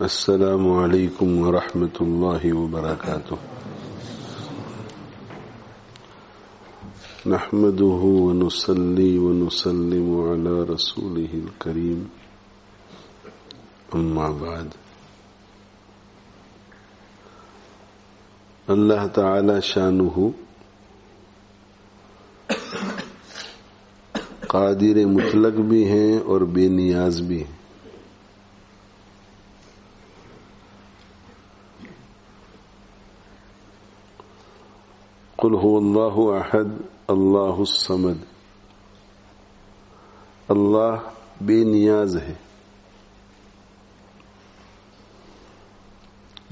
السلام علیکم ورحمۃ اللہ وبرکاتہ. نحمده ونصلي ونسلم على رسوله الكريم. اما بعد. اللہ تعالی شانہ قادر مطلق بھی ہیں اور بے نیاز بھی ہیں. قل هو اللہ احد اللہ الصمد. اللہ بے نیاز ہے.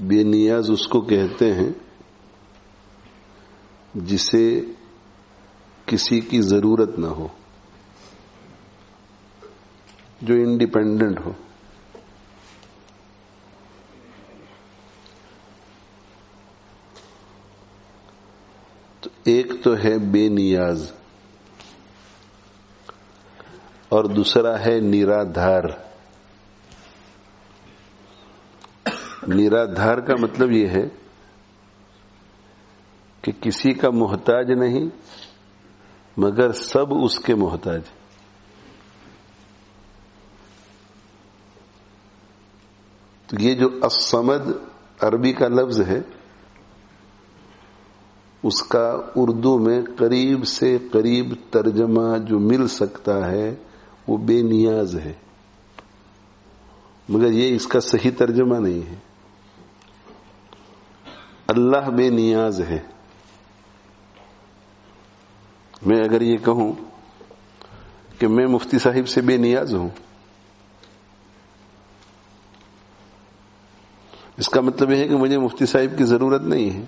بے نیاز اس کو کہتے ہیں جسے کسی کی ضرورت نہ ہو، جو انڈیپینڈنٹ ہو. ایک تو ہے بے نیاز اور دوسرا ہے نرادھار. نرادھار کا مطلب یہ ہے کہ کسی کا محتاج نہیں مگر سب اس کے محتاج. تو یہ جو الصمد عربی کا لفظ ہے، اس کا اردو میں قریب سے قریب ترجمہ جو مل سکتا ہے وہ بے نیاز ہے، مگر یہ اس کا صحیح ترجمہ نہیں ہے. اللہ بے نیاز ہے. میں اگر یہ کہوں کہ میں مفتی صاحب سے بے نیاز ہوں، اس کا مطلب یہ ہے کہ مجھے مفتی صاحب کی ضرورت نہیں ہے.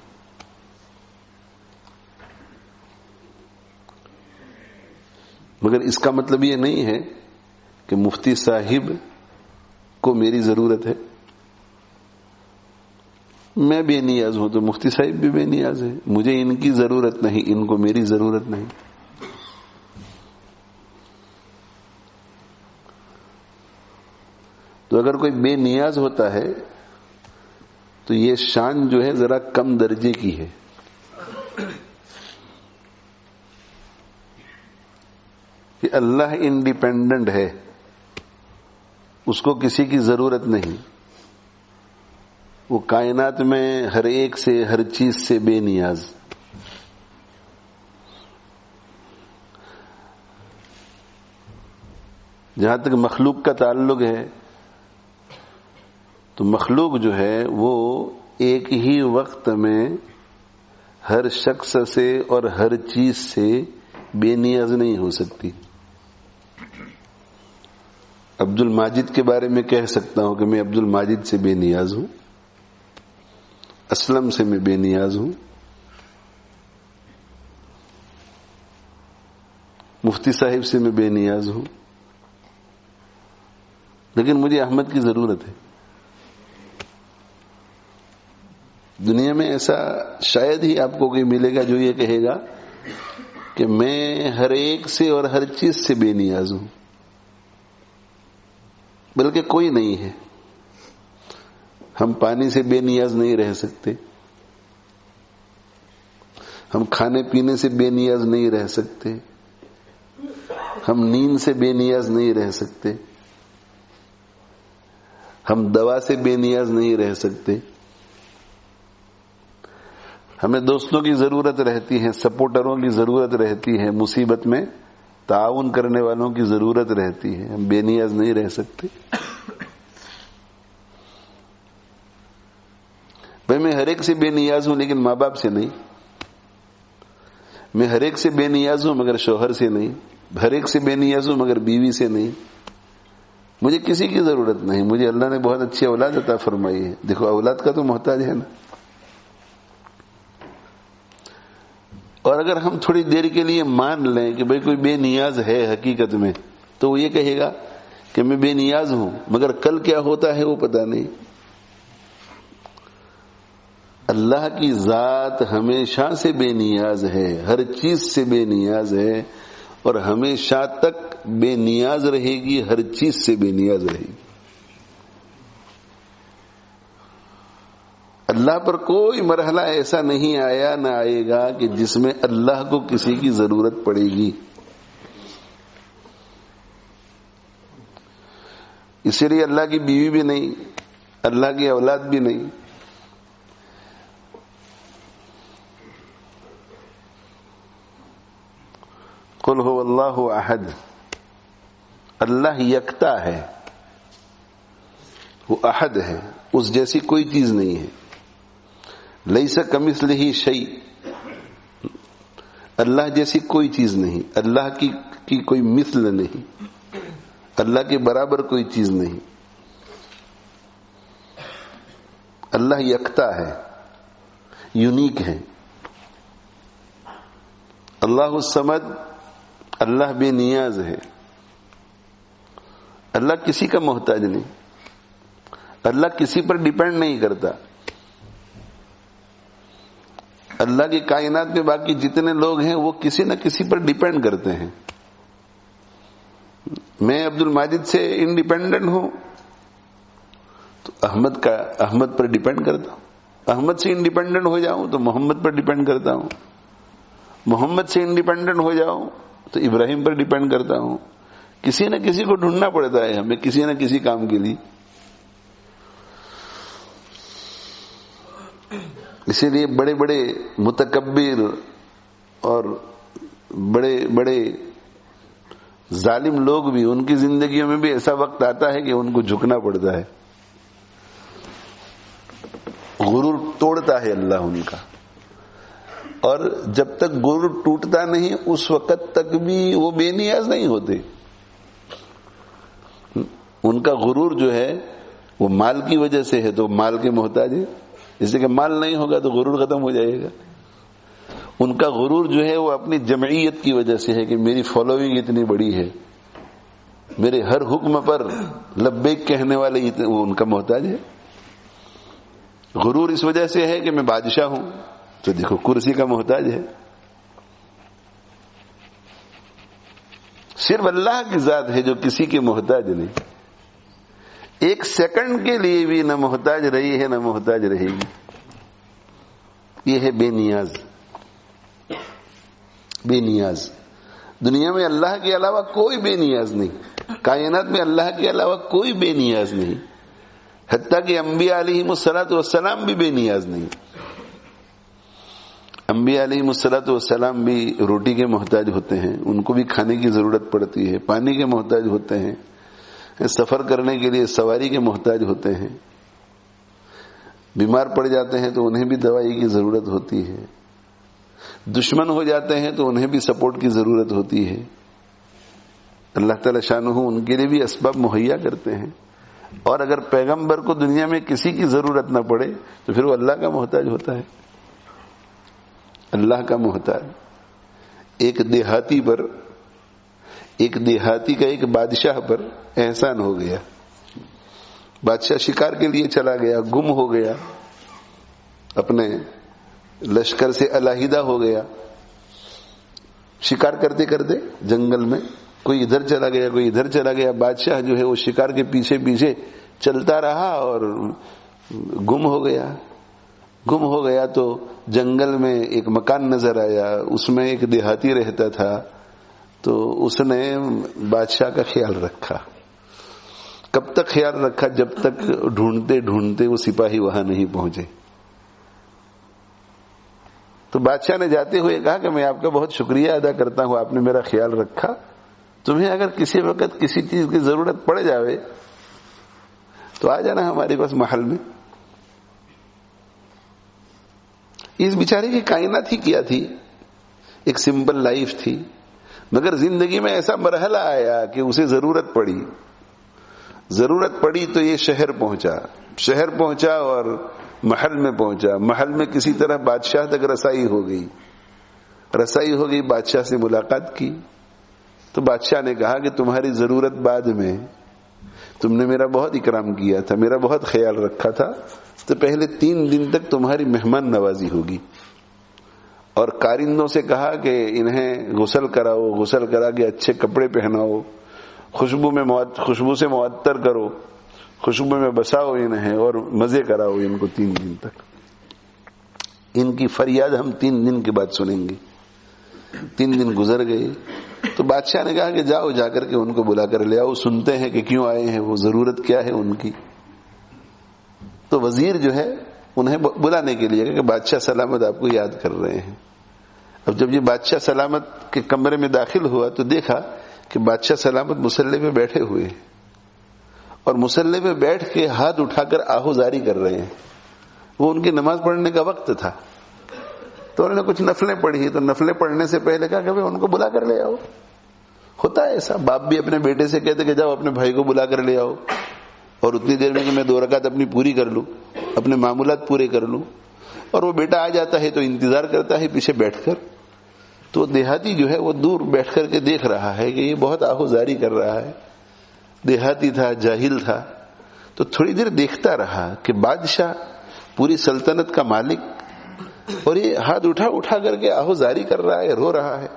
مگر اس کا مطلب یہ نہیں ہے کہ مفتی صاحب کو میری ضرورت ہے. میں بے نیاز ہوں تو مفتی صاحب بھی بے نیاز ہے. مجھے ان کی ضرورت نہیں، ان کو میری ضرورت نہیں. تو اگر کوئی بے نیاز ہوتا ہے تو یہ شان جو ہے ذرا کم درجے کی ہے. کہ اللہ انڈیپینڈنٹ ہے، اس کو کسی کی ضرورت نہیں. وہ کائنات میں ہر ایک سے، ہر چیز سے بے نیاز. جہاں تک مخلوق کا تعلق ہے تو مخلوق جو ہے وہ ایک ہی وقت میں ہر شخص سے اور ہر چیز سے بے نیاز نہیں ہو سکتی. عبد الماجد کے بارے میں کہہ سکتا ہوں کہ میں عبد الماجد سے بے نیاز ہوں، اسلم سے میں بے نیاز ہوں، مفتی صاحب سے میں بے نیاز ہوں، لیکن مجھے احمد کی ضرورت ہے. دنیا میں ایسا شاید ہی آپ کو کوئی ملے گا جو یہ کہے گا کہ میں ہر ایک سے اور ہر چیز سے بے نیاز ہوں. بلکہ کوئی نہیں ہے. ہم پانی سے بے نیاز نہیں رہ سکتے، ہم کھانے پینے سے بے نیاز نہیں رہ سکتے، ہم نیند سے بے نیاز نہیں رہ سکتے، ہم دوا سے بے نیاز نہیں رہ سکتے. ہمیں دوستوں کی ضرورت رہتی ہے، سپورٹروں کی ضرورت رہتی ہے، مصیبت میں تعاون کرنے والوں کی ضرورت رہتی ہے. ہم بے نیاز نہیں رہ سکتے. بھائی میں ہر ایک سے بے نیاز ہوں لیکن ماں باپ سے نہیں. میں ہر ایک سے بے نیاز ہوں مگر شوہر سے نہیں. ہر ایک سے بے نیاز ہوں مگر بیوی سے نہیں. مجھے کسی کی ضرورت نہیں. مجھے اللہ نے بہت اچھی اولاد عطا فرمائی ہے. دیکھو اولاد کا تو محتاج ہے نا. اور اگر ہم تھوڑی دیر کے لیے مان لیں کہ بھئی کوئی بے نیاز ہے حقیقت میں، تو وہ یہ کہے گا کہ میں بے نیاز ہوں مگر کل کیا ہوتا ہے وہ پتہ نہیں. اللہ کی ذات ہمیشہ سے بے نیاز ہے، ہر چیز سے بے نیاز ہے اور ہمیشہ تک بے نیاز رہے گی، ہر چیز سے بے نیاز رہے گی. اللہ پر کوئی مرحلہ ایسا نہیں آیا نہ آئے گا کہ جس میں اللہ کو کسی کی ضرورت پڑے گی. اسی لیے اللہ کی بیوی بھی نہیں، اللہ کی اولاد بھی نہیں. قل هو اللہ احد، اللہ یکتا ہے، وہ احد ہے، اس جیسی کوئی چیز نہیں ہے. لیس کمثلہ شیء، اللہ جیسی کوئی چیز نہیں، اللہ کی کوئی مثل نہیں، اللہ کے برابر کوئی چیز نہیں. اللہ یکتا ہے، یونیک ہے. اللہ الصمد، اللہ بے نیاز ہے. اللہ کسی کا محتاج نہیں، اللہ کسی پر ڈیپینڈ نہیں کرتا. اللہ کی کائنات میں باقی جتنے لوگ ہیں وہ کسی نہ کسی پر ڈیپینڈ کرتے ہیں. میں عبد الماجد سے انڈیپینڈنٹ ہوں تو احمد پر ڈیپینڈ کرتا ہوں. احمد سے انڈیپینڈنٹ ہو جاؤں تو محمد پر ڈیپینڈ کرتا ہوں. محمد سے انڈیپینڈنٹ ہو جاؤں تو ابراہیم پر ڈیپینڈ کرتا ہوں. کسی نہ کسی کو ڈھونڈنا پڑتا ہے ہمیں کسی نہ کسی کام کے لیے. اسی لیے بڑے بڑے متکبر اور بڑے بڑے ظالم لوگ بھی، ان کی زندگیوں میں بھی ایسا وقت آتا ہے کہ ان کو جھکنا پڑتا ہے. غرور توڑتا ہے اللہ ان کا، اور جب تک غرور ٹوٹتا نہیں اس وقت تک بھی وہ بے نیاز نہیں ہوتے. ان کا غرور جو ہے وہ مال کی وجہ سے ہے تو مال کے محتاج ہے. جیسے کہ مال نہیں ہوگا تو غرور ختم ہو جائے گا. ان کا غرور جو ہے وہ اپنی جمعیت کی وجہ سے ہے کہ میری فالوئنگ اتنی بڑی ہے، میرے ہر حکم پر لبیک کہنے والے وہ ان کا محتاج ہے. غرور اس وجہ سے ہے کہ میں بادشاہ ہوں تو دیکھو کرسی کا محتاج ہے. صرف اللہ کی ذات ہے جو کسی کے محتاج نہیں. ایک سیکنڈ کے لیے بھی نہ محتاج رہی ہے نہ محتاج رہے گی. یہ ہے بے نیاز. بے نیاز. دنیا میں اللہ کے علاوہ کوئی بے نیاز نہیں، کائنات میں اللہ کے علاوہ کوئی بے نیاز نہیں. حتیٰ کہ انبیاء علیہم الصلوۃ والسلام بھی بے نیاز نہیں. انبیاء علیہم الصلوۃ والسلام بھی روٹی کے محتاج ہوتے ہیں، ان کو بھی کھانے کی ضرورت پڑتی ہے. پانی کے محتاج ہوتے ہیں، سفر کرنے کے لیے سواری کے محتاج ہوتے ہیں. بیمار پڑ جاتے ہیں تو انہیں بھی دوائی کی ضرورت ہوتی ہے. دشمن ہو جاتے ہیں تو انہیں بھی سپورٹ کی ضرورت ہوتی ہے. اللہ تعالی شانہ ان کے لیے بھی اسباب مہیا کرتے ہیں. اور اگر پیغمبر کو دنیا میں کسی کی ضرورت نہ پڑے تو پھر وہ اللہ کا محتاج ہوتا ہے. اللہ کا محتاج. ایک دیہاتی کا ایک بادشاہ پر احسان ہو گیا. بادشاہ شکار کے لیے چلا گیا، گم ہو گیا، اپنے لشکر سے علیحدہ ہو گیا. شکار کرتے کرتے جنگل میں کوئی ادھر چلا گیا کوئی ادھر چلا گیا. بادشاہ جو ہے وہ شکار کے پیچھے پیچھے چلتا رہا اور گم ہو گیا. گم ہو گیا تو جنگل میں ایک مکان نظر آیا، اس میں ایک دیہاتی رہتا تھا. تو اس نے بادشاہ کا خیال رکھا. کب تک خیال رکھا؟ جب تک ڈھونڈتے ڈھونڈتے وہ سپاہی وہاں نہیں پہنچے. تو بادشاہ نے جاتے ہوئے کہا کہ میں آپ کا بہت شکریہ ادا کرتا ہوں، آپ نے میرا خیال رکھا. تمہیں اگر کسی وقت کسی چیز کی ضرورت پڑ جاوے تو آ جانا ہمارے پاس محل میں. اس بیچارے کی کائنات ہی کیا تھی، ایک سمپل لائف تھی، مگر زندگی میں ایسا مرحلہ آیا کہ اسے ضرورت پڑی تو یہ شہر پہنچا اور محل میں پہنچا. محل میں کسی طرح بادشاہ تک رسائی ہو گئی. بادشاہ سے ملاقات کی تو بادشاہ نے کہا کہ تمہاری ضرورت بعد میں، تم نے میرا بہت اکرام کیا تھا، میرا بہت خیال رکھا تھا، تو پہلے 3 دن تک تمہاری مہمان نوازی ہوگی. اور کارندوں سے کہا کہ انہیں غسل کرا کے اچھے کپڑے پہناؤ، خوشبو سے معطر کرو، خوشبو میں بساؤ انہیں اور مزے کراؤ ان کو 3 دن تک. ان کی فریاد ہم 3 دن کے بعد سنیں گے. 3 دن گزر گئے تو بادشاہ نے کہا کہ جاؤ جا کر کے ان کو بلا کر لے آؤ, سنتے ہیں کہ کیوں آئے ہیں, وہ ضرورت کیا ہے ان کی. تو وزیر جو ہے انہیں بلانے کے لیے کہ بادشاہ سلامت آپ کو یاد کر رہے ہیں. اب جب یہ بادشاہ سلامت کے کمرے میں داخل ہوا تو دیکھا کہ بادشاہ سلامت مسلح پہ بیٹھے ہوئے ہیں اور مسلح پہ بیٹھ کے ہاتھ اٹھا کر آہوزاری کر رہے ہیں. وہ ان کی نماز پڑھنے کا وقت تھا تو انہوں نے کچھ نفلیں پڑھی, تو نفلیں پڑھنے سے پہلے کہا کہ ان کو بلا کر لے آؤ. ہوتا ہے ایسا, باپ بھی اپنے بیٹے سے کہتے کہ جاؤ اپنے بھائی کو بلا کر لے آؤ, اور اتنی دیر میں کہ میں 2 رکعت اپنی پوری کر لوں, اپنے معمولات پورے کر لوں. اور وہ بیٹا آ جاتا ہے تو انتظار کرتا ہے پیچھے بیٹھ کر. تو دیہاتی جو ہے وہ دور بیٹھ کر کے دیکھ رہا ہے کہ یہ بہت آہوزاری کر رہا ہے. دیہاتی تھا, جاہل تھا, تو تھوڑی دیر دیکھتا رہا کہ بادشاہ پوری سلطنت کا مالک اور یہ ہاتھ اٹھا کر کے آہوزاری کر رہا ہے, رو رہا ہے.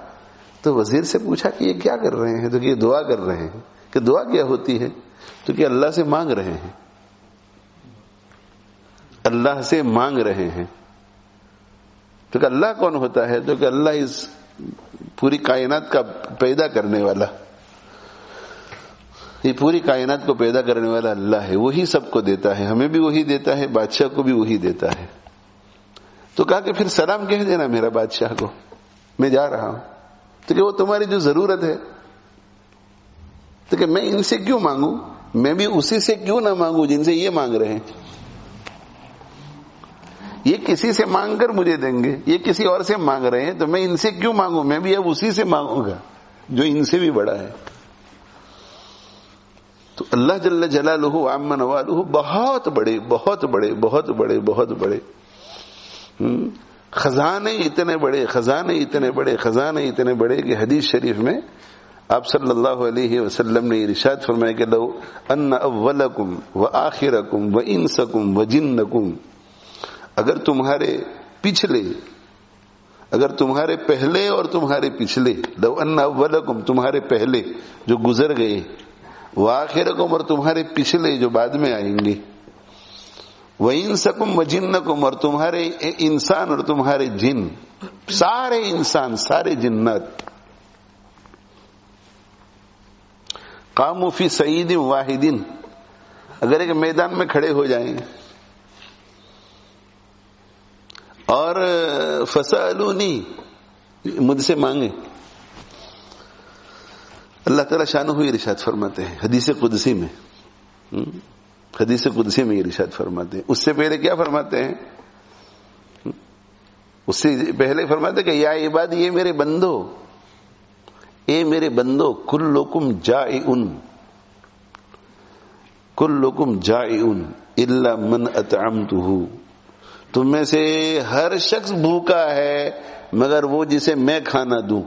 تو وزیر سے پوچھا کہ یہ کیا کر رہے ہیں؟ تو کہ یہ دعا کر رہے ہیں. کہ دعا کیا ہوتی ہے؟ تو کہ اللہ سے مانگ رہے ہیں, اللہ سے مانگ رہے ہیں. تو کہ اللہ کون ہوتا ہے؟ تو کہ اللہ اس پوری کائنات کا پیدا کرنے والا, یہ پوری کائنات کو پیدا کرنے والا اللہ ہے, وہی سب کو دیتا ہے, ہمیں بھی وہی دیتا ہے, بادشاہ کو بھی وہی دیتا ہے. تو کہا کہ پھر سلام کہہ دینا میرا بادشاہ کو, میں جا رہا ہوں. تو کہ وہ تمہاری جو ضرورت ہے, تو کہ میں ان سے کیوں مانگوں, میں بھی اسی سے کیوں نہ مانگوں جن سے یہ مانگ رہے ہیں. یہ کسی سے مانگ کر مجھے دیں گے, یہ کسی اور سے مانگ رہے ہیں, تو میں ان سے کیوں مانگوں, میں بھی اب اسی سے مانگوں گا جو ان سے بھی بڑا ہے. تو اللہ جل جلالہ عم نوالہ بہت بڑے بہت بڑے بہت بڑے بہت بڑے خزانے, اتنے بڑے خزانے, اتنے بڑے خزانے, اتنے بڑے کہ حدیث شریف میں آپ صلی اللہ علیہ وسلم نے ارشاد فرمایا کہ لو ان اولکم وآخرکم وانسکم وجنکم, اگر تمہارے پچھلے, اگر تمہارے پہلے اور تمہارے پچھلے, لو ان اولکم تمہارے پہلے جو گزر گئے, وآخرکم اور تمہارے پچھلے جو بعد میں آئیں گے, وَإِنسَكُمْ وَجِنَّكُمْ اور تمہارے انسان اور تمہارے جن, سارے انسان سارے جنات, قاموا فی صعید واحد, اگر ایک میدان میں کھڑے ہو جائیں اور فسألونی, مجھ سے مانگے. اللہ تعالیٰ شانہ ارشاد فرماتے ہیں حدیث قدسی میں, حدیث قدسی میں ارشاد فرماتے ہیں. اس سے پہلے کیا فرماتے ہیں؟ اس سے پہلے فرماتے کہ یا عباد, یہ میرے بندو, اے میرے بندو, کلکم جائعن, کلکم جائعن الا من اطعمتہ, تم میں سے ہر شخص بھوکا ہے مگر وہ جسے میں کھانا دوں.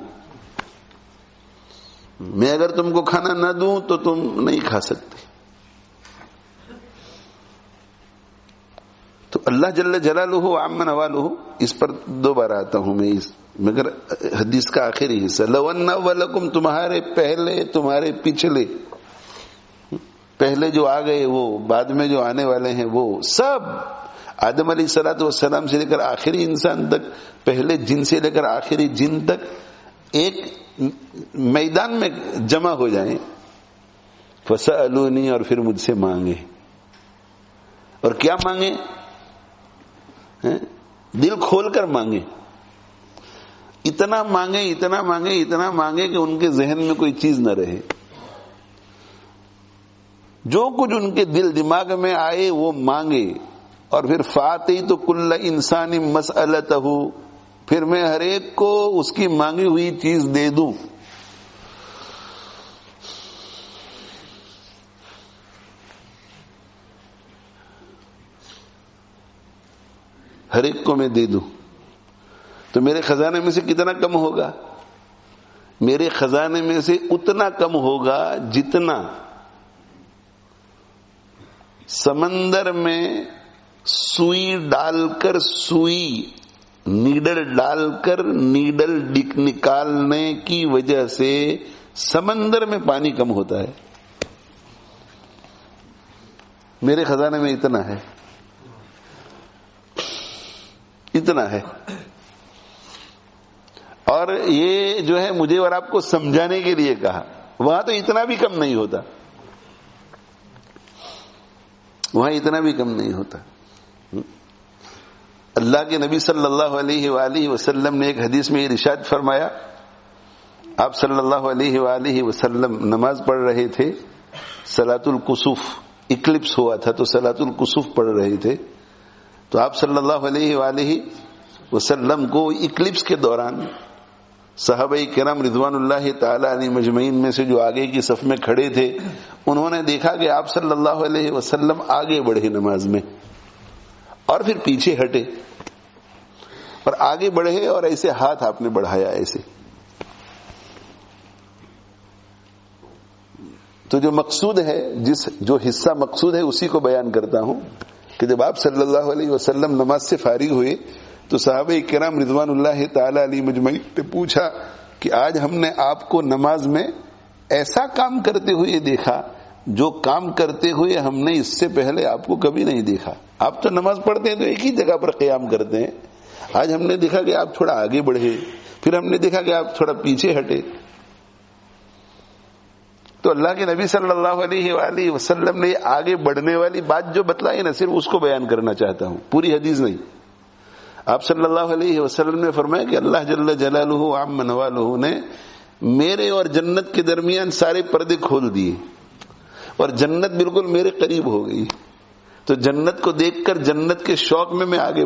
میں اگر تم کو کھانا نہ دوں تو تم نہیں کھا سکتے. تو اللہ جل جلالہ عم نوالہ, اس پر 2 بار آتا ہوں میں, اس مگر حدیث کا آخری حصہ, لو ان اولکم تمہارے پہلے تمہارے پچھلے, پہلے جو آ گئے وہ بعد میں جو آنے والے ہیں وہ سب, آدم علیہ الصلوۃ والسلام سے لے کر آخری انسان تک, پہلے جن سے لے کر آخری جن تک, ایک میدان میں جمع ہو جائیں, فسألونی, اور پھر مجھ سے مانگے. اور کیا مانگے؟ دل کھول کر مانگے, اتنا مانگے اتنا مانگے اتنا مانگے کہ ان کے ذہن میں کوئی چیز نہ رہے. جو کچھ ان کے دل دماغ میں آئے وہ مانگے, اور پھر فاتحی تو کل انسان مسئلتہ, پھر میں ہر ایک کو اس کی مانگی ہوئی چیز دے دوں. ہر ایک کو میں دے دوں. تو میرے خزانے میں سے کتنا کم ہوگا؟ میرے خزانے میں سے اتنا کم ہوگا جتنا سمندر میں سوئی ڈال کر, سوئی نیڈل ڈال کر نیڈل نکالنے کی وجہ سے سمندر میں پانی کم ہوتا ہے. میرے خزانے میں اتنا ہے. اتنا ہے. اور یہ جو ہے مجھے اور آپ کو سمجھانے کے لیے کہا. وہاں تو اتنا بھی کم نہیں ہوتا, وہاں اتنا بھی کم نہیں ہوتا. اللہ کے نبی صلی اللہ علیہ وآلہ وسلم نے ایک حدیث میں ارشاد فرمایا, آپ صلی اللہ علیہ وآلہ وسلم نماز پڑھ رہے تھے, صلاۃ الکسوف, اکلپس ہوا تھا تو صلاۃ الکسوف پڑھ رہے تھے. تو آپ صلی اللہ علیہ وآلہ وسلم کو اکلپس کے دوران صحابہ کرام رضوان اللہ تعالی علیہ مجمعین میں سے جو آگے کی صف میں کھڑے تھے, انہوں نے دیکھا کہ آپ صلی اللہ علیہ وسلم آگے بڑھے نماز میں اور پھر پیچھے ہٹے اور آگے بڑھے اور ایسے ہاتھ آپ نے بڑھایا ایسے. تو جو مقصود ہے, جو حصہ مقصود ہے اسی کو بیان کرتا ہوں کہ جب آپ صلی اللہ علیہ وسلم نماز سے فارغ ہوئے تو صحابہ کرام رضوان اللہ تعالی علیہ مجمعین نے پوچھا کہ آج ہم نے آپ کو نماز میں ایسا کام کرتے ہوئے دیکھا جو کام کرتے ہوئے ہم نے اس سے پہلے آپ کو کبھی نہیں دیکھا. آپ تو نماز پڑھتے ہیں تو ایک ہی جگہ پر قیام کرتے ہیں, آج ہم نے دیکھا کہ آپ تھوڑا آگے بڑھے, پھر ہم نے دیکھا کہ آپ تھوڑا پیچھے ہٹے. تو اللہ کے نبی صلی اللہ علیہ وآلہ وسلم نے آگے بڑھنے والی بات جو بتلائی نا, صرف اس کو بیان کرنا چاہتا ہوں, پوری حدیث نہیں. آپ صلی اللہ علیہ وسلم نے فرمایا کہ اللہ جل جلالہ عم نوالہ نے میرے اور جنت کے درمیان سارے پردے کھول دیے اور جنت بالکل میرے قریب ہو گئی. تو جنت کو دیکھ کر جنت کے شوق میں آگے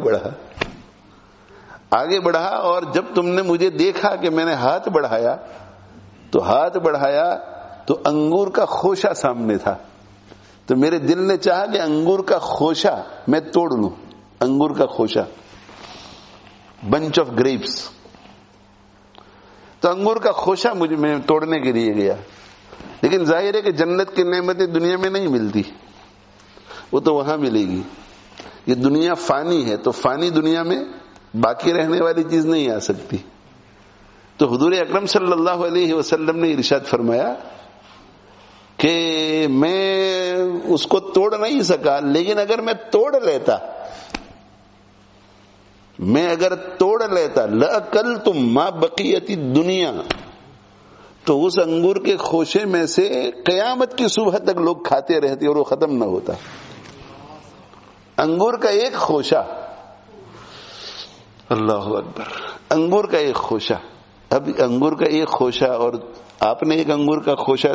بڑھا اور جب تم نے مجھے دیکھا کہ میں نے ہاتھ بڑھایا تو انگور کا خوشہ سامنے تھا, تو میرے دل نے چاہا کہ انگور کا خوشہ میں توڑ لوں. انگور کا خوشہ, بنچ آف گریپس, تو انگور کا خوشہ مجھے میں توڑنے کے لیے گیا. لیکن ظاہر ہے کہ جنت کی نعمتیں دنیا میں نہیں ملتی, وہ تو وہاں ملے گی. یہ دنیا فانی ہے, تو فانی دنیا میں باقی رہنے والی چیز نہیں آ سکتی. تو حضور اکرم صلی اللہ علیہ وسلم نے ارشاد فرمایا کہ میں اس کو توڑ نہیں سکا, لیکن اگر میں توڑ لیتا لَأَكَلْتُمْ مَا بَقِيَتِ الدُّنْيَا, تو اس انگور کے خوشے میں سے قیامت کی صبح تک لوگ کھاتے رہتے اور وہ ختم نہ ہوتا. انگور کا ایک خوشہ, اللہ اکبر, انگور کا ایک خوشہ. اب انگور کا ایک خوشہ, اور آپ نے ایک انگور کا خوشہ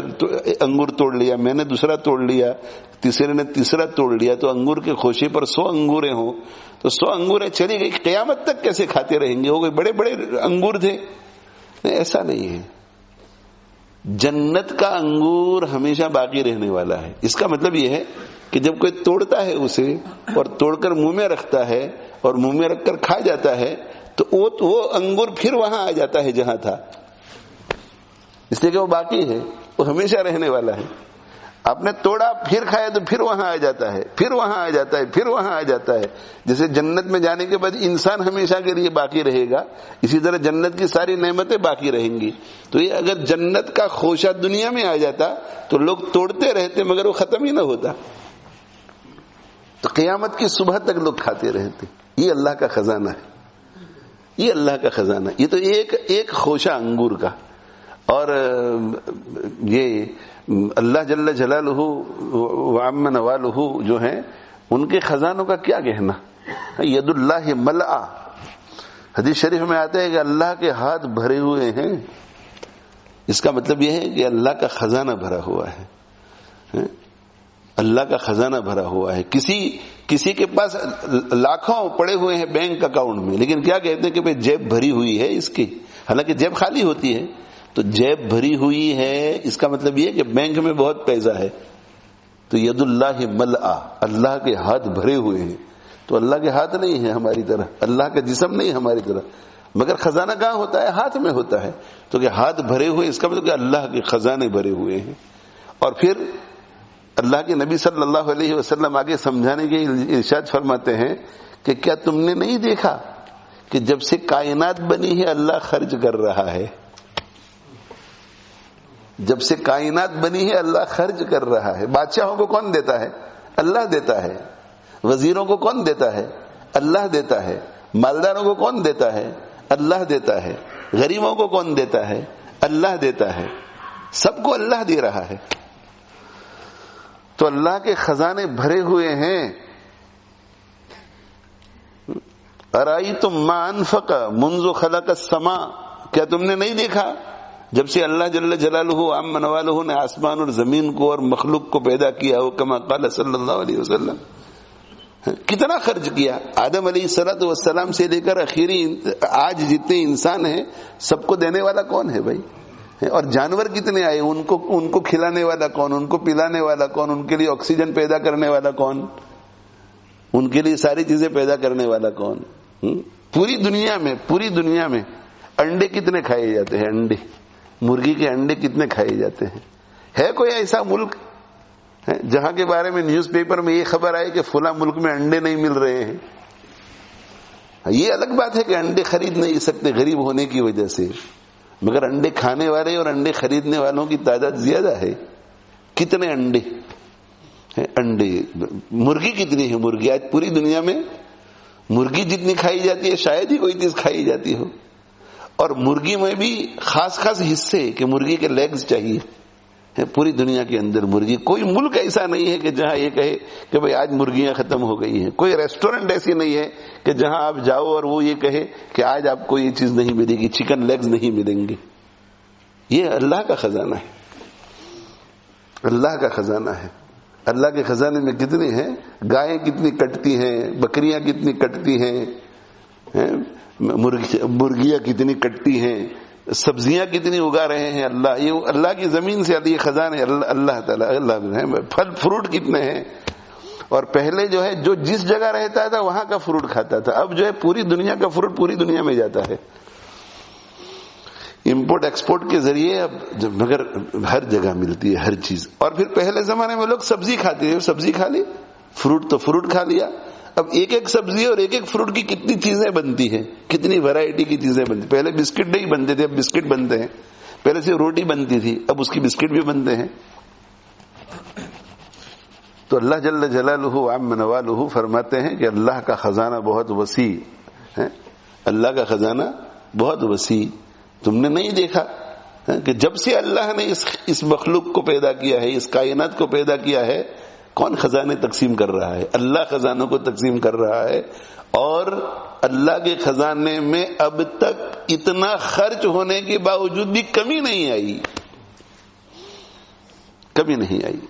انگور توڑ لیا, میں نے دوسرا توڑ لیا, تیسرے نے تیسرا توڑ لیا, تو انگور کے خوشے پر 100 انگوریں ہوں تو 100 انگوریں چلی گئی, قیامت تک کیسے کھاتے رہیں گے؟ ہو گئے بڑے بڑے انگور تھے. نہیں, ایسا نہیں ہے. جنت کا انگور ہمیشہ باقی رہنے والا ہے. اس کا مطلب یہ ہے کہ جب کوئی توڑتا ہے اسے اور توڑ کر منہ میں رکھتا ہے اور منہ میں رکھ کر کھا جاتا ہے تو وہ انگور پھر وہاں آ جاتا ہے جہاں تھا, اس لیے کہ وہ باقی ہے, وہ ہمیشہ رہنے والا ہے. آپ نے توڑا پھر کھایا تو پھر وہاں آ جاتا ہے, پھر وہاں آ جاتا ہے, پھر وہاں آ جاتا ہے. جیسے جنت میں جانے کے بعد انسان ہمیشہ کے لیے باقی رہے گا, اسی طرح جنت کی ساری نعمتیں باقی رہیں گی. تو یہ اگر جنت کا خوشہ دنیا میں آ جاتا تو لوگ توڑتے رہتے مگر وہ ختم ہی نہ ہوتا, تو قیامت کی صبح تک لوگ کھاتے رہتے. یہ اللہ کا خزانہ ہے, یہ اللہ کا خزانہ. یہ تو ایک خوشہ انگور کا. اور یہ اللہ جل جلالہ وعم نوالہ جو ہیں, ان کے خزانوں کا کیا کہنا. ید اللہ ملآ, حدیث شریف میں آتا ہے کہ اللہ کے ہاتھ بھرے ہوئے ہیں. اس کا مطلب یہ ہے کہ اللہ کا خزانہ بھرا ہوا ہے, اللہ کا خزانہ بھرا ہوا ہے. کسی کے پاس لاکھوں پڑے ہوئے ہیں بینک اکاؤنٹ میں, لیکن کیا کہتے ہیں کہ بھئی جیب بھری ہوئی ہے اس کی, حالانکہ جیب خالی ہوتی ہے. تو جیب بھری ہوئی ہے اس کا مطلب یہ کہ بینک میں بہت پیسہ ہے. تو ید اللہ ملآ, اللہ کے ہاتھ بھرے ہوئے ہیں. تو اللہ کے ہاتھ نہیں ہے ہماری طرح, اللہ کا جسم نہیں ہماری طرح, مگر خزانہ کہاں ہوتا ہے؟ ہاتھ میں ہوتا ہے. تو کہ ہاتھ بھرے ہوئے اس کا مطلب کہ اللہ کے خزانے بھرے ہوئے ہیں. اور پھر اللہ کے نبی صلی اللہ علیہ وسلم آگے سمجھانے کے ارشاد فرماتے ہیں کہ کیا تم نے نہیں دیکھا کہ جب سے کائنات بنی ہے اللہ خرچ کر رہا ہے. جب سے کائنات بنی ہے اللہ خرچ کر رہا ہے. بادشاہوں کو کون دیتا ہے؟ اللہ دیتا ہے. وزیروں کو کون دیتا ہے؟ اللہ دیتا ہے. مالداروں کو کون دیتا ہے؟ اللہ دیتا ہے. غریبوں کو کون دیتا ہے؟ اللہ دیتا ہے. سب کو اللہ دے رہا ہے. تو اللہ کے خزانے بھرے ہوئے ہیں. ارأیتم ما انفق منذ خلق السماء، کیا تم نے نہیں دیکھا جب سے اللہ جل جلالہ عم نوالہ نے آسمان اور زمین کو اور مخلوق کو پیدا کیا ہو، کما قال صلی اللہ علیہ وسلم، کتنا خرچ کیا. آدم علیہ الصلوۃ والسلام سے لے کر اخیری آج جتنے انسان ہیں سب کو دینے والا کون ہے بھائی؟ اور جانور کتنے آئے، ان کو کھلانے والا کون، ان کو پلانے والا کون، ان کے لیے آکسیجن پیدا کرنے والا کون، ان کے لیے ساری چیزیں پیدا کرنے والا کون. پوری دنیا میں انڈے کتنے کھائے جاتے ہیں؟ انڈے، مرغی کے انڈے کتنے کھائے جاتے ہیں؟ ہے کوئی ایسا ملک جہاں کے بارے میں نیوز پیپر میں یہ خبر آئے کہ فلاں ملک میں انڈے نہیں مل رہے ہیں؟ یہ الگ بات ہے کہ انڈے خرید نہیں سکتے غریب ہونے کی وجہ سے، مگر انڈے کھانے والے اور انڈے خریدنے والوں کی تعداد زیادہ ہے. کتنے انڈے، مرغی کتنی ہے؟ مرغی آج پوری دنیا میں مرغی جتنی کھائی جاتی ہے شاید ہی کوئی چیز کھائی جاتی ہو. اور مرغی میں بھی خاص حصے کہ مرغی کے لیگز چاہیے پوری دنیا کے اندر. مرغی، کوئی ملک ایسا نہیں ہے کہ جہاں یہ کہے کہ بھئی آج مرغیاں ختم ہو گئی ہیں. کوئی ریسٹورنٹ ایسی نہیں ہے کہ جہاں آپ جاؤ اور وہ یہ کہے کہ آج آپ کو یہ چیز نہیں ملے گی، چکن لیگز نہیں ملیں گے. یہ اللہ کا خزانہ ہے، اللہ کا خزانہ ہے. اللہ کے خزانے میں کتنے ہیں؟ گائیں کتنی کٹتی ہیں، بکریاں کتنی کٹتی ہیں، مرغیاں کتنی کٹتی ہیں، سبزیاں کتنی اگا رہے ہیں. اللہ کی زمین سے یہ خزانے اللہ تعالیٰ. پھل فروٹ کتنے ہیں. اور پہلے جو ہے جو جس جگہ رہتا تھا وہاں کا فروٹ کھاتا تھا، اب جو ہے پوری دنیا کا فروٹ پوری دنیا میں جاتا ہے. امپورٹ ایکسپورٹ کے ذریعے اب مگر ہر جگہ ملتی ہے ہر چیز. اور پھر پہلے زمانے میں لوگ سبزی کھاتے تھے، سبزی کھا لی، فروٹ تو فروٹ کھا لیا. اب ایک سبزی اور ایک فروٹ کی کتنی چیزیں بنتی ہیں، کتنی ورائٹی کی چیزیں بنتی. پہلے بسکٹ نہیں بنتے تھے، اب بسکٹ بنتے ہیں. پہلے صرف روٹی بنتی تھی، اب اس کی بسکٹ بھی بنتے ہیں. تو اللہ جل جلالہ عم نوالہ فرماتے ہیں کہ اللہ کا خزانہ بہت وسیع ہے. اللہ کا خزانہ بہت وسیع. تم نے نہیں دیکھا کہ جب سے اللہ نے اس مخلوق کو پیدا کیا ہے، اس کائنات کو پیدا کیا ہے، کون خزانے تقسیم کر رہا ہے؟ اللہ خزانوں کو تقسیم کر رہا ہے. اور اللہ کے خزانے میں اب تک اتنا خرچ ہونے کے باوجود بھی کمی نہیں آئی، کمی نہیں آئی،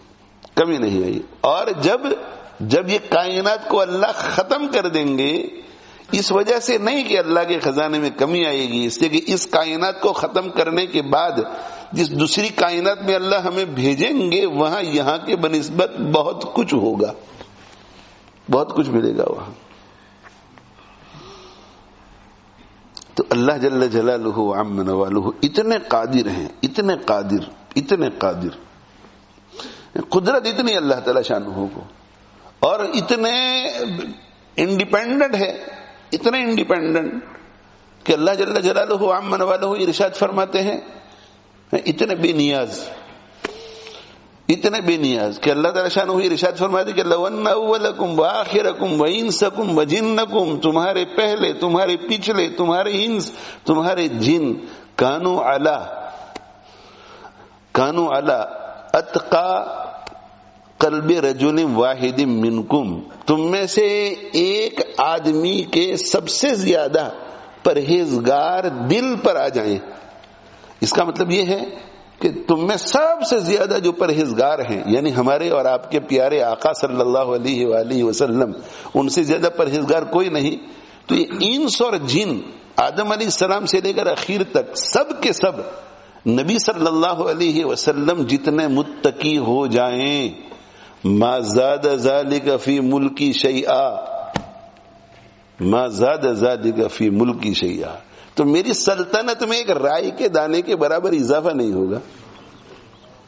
کمی نہیں آئی. اور جب یہ کائنات کو اللہ ختم کر دیں گے، اس وجہ سے نہیں کہ اللہ کے خزانے میں کمی آئے گی، اس لیے کہ اس کائنات کو ختم کرنے کے بعد جس دوسری کائنات میں اللہ ہمیں بھیجیں گے وہاں یہاں کے بنسبت بہت کچھ ہوگا، بہت کچھ ملے گا وہاں. تو اللہ جل جلالہ عم نوالہ اتنے قادر ہیں، اتنے قادر، اتنے قادر. قدرت اتنی اللہ تعالی شانہ کو، اور اتنے انڈیپینڈنٹ ہے، اتنے انڈیپینڈنٹ کہ اللہ جل جلالہ عم نوالہ ارشاد فرماتے ہیں اتنے بے نیاز، اتنے بے نیاز کہ اللہ تعالی شانہ ارشاد فرماتے کہ لو ان اولکم وآخرکم وانسکم وجنکم، تمہارے پہلے، تمہارے پچھلے، تمہارے انس، تمہارے جن، کانوا علی اتقا قلب رجل واحد منکم، تم میں سے ایک آدمی کے سب سے زیادہ پرہیزگار دل پر آ جائیں. اس کا مطلب یہ ہے کہ تم میں سب سے زیادہ جو پرہیزگار ہیں، یعنی ہمارے اور آپ کے پیارے آقا صلی اللہ علیہ وآلہ وسلم، ان سے زیادہ پرہیزگار کوئی نہیں. تو یہ انس اور جن، آدم علیہ السلام سے لے کر اخیر تک، سب کے سب نبی صلی اللہ علیہ وسلم جتنے متقی ہو جائیں، ما زاد ذالک فی ملکی شیئا، ما زاد ذالک فی ملکی شیئا. تو میری سلطنت میں ایک رائی کے دانے کے برابر اضافہ نہیں ہوگا.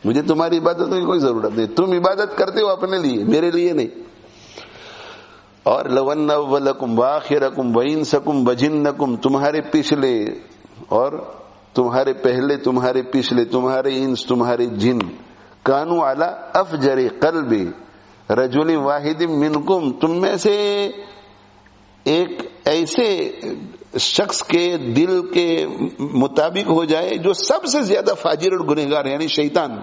مجھے تمہاری عبادتوں کی کوئی ضرورت نہیں، تم عبادت کرتے ہو اپنے لیے، میرے لیے نہیں. اور لو ان اولکم وآخرکم وانسکم وجنکم، تمہارے پچھلے اور تمہارے پہلے، تمہارے پچھلے، تمہارے انس، تمہارے جن، کانوا علی افجر قلب رجل واحد منکم، تم میں سے ایک ایسے شخص کے دل کے مطابق ہو جائے جو سب سے زیادہ فاجر اور گنہگار یعنی شیطان،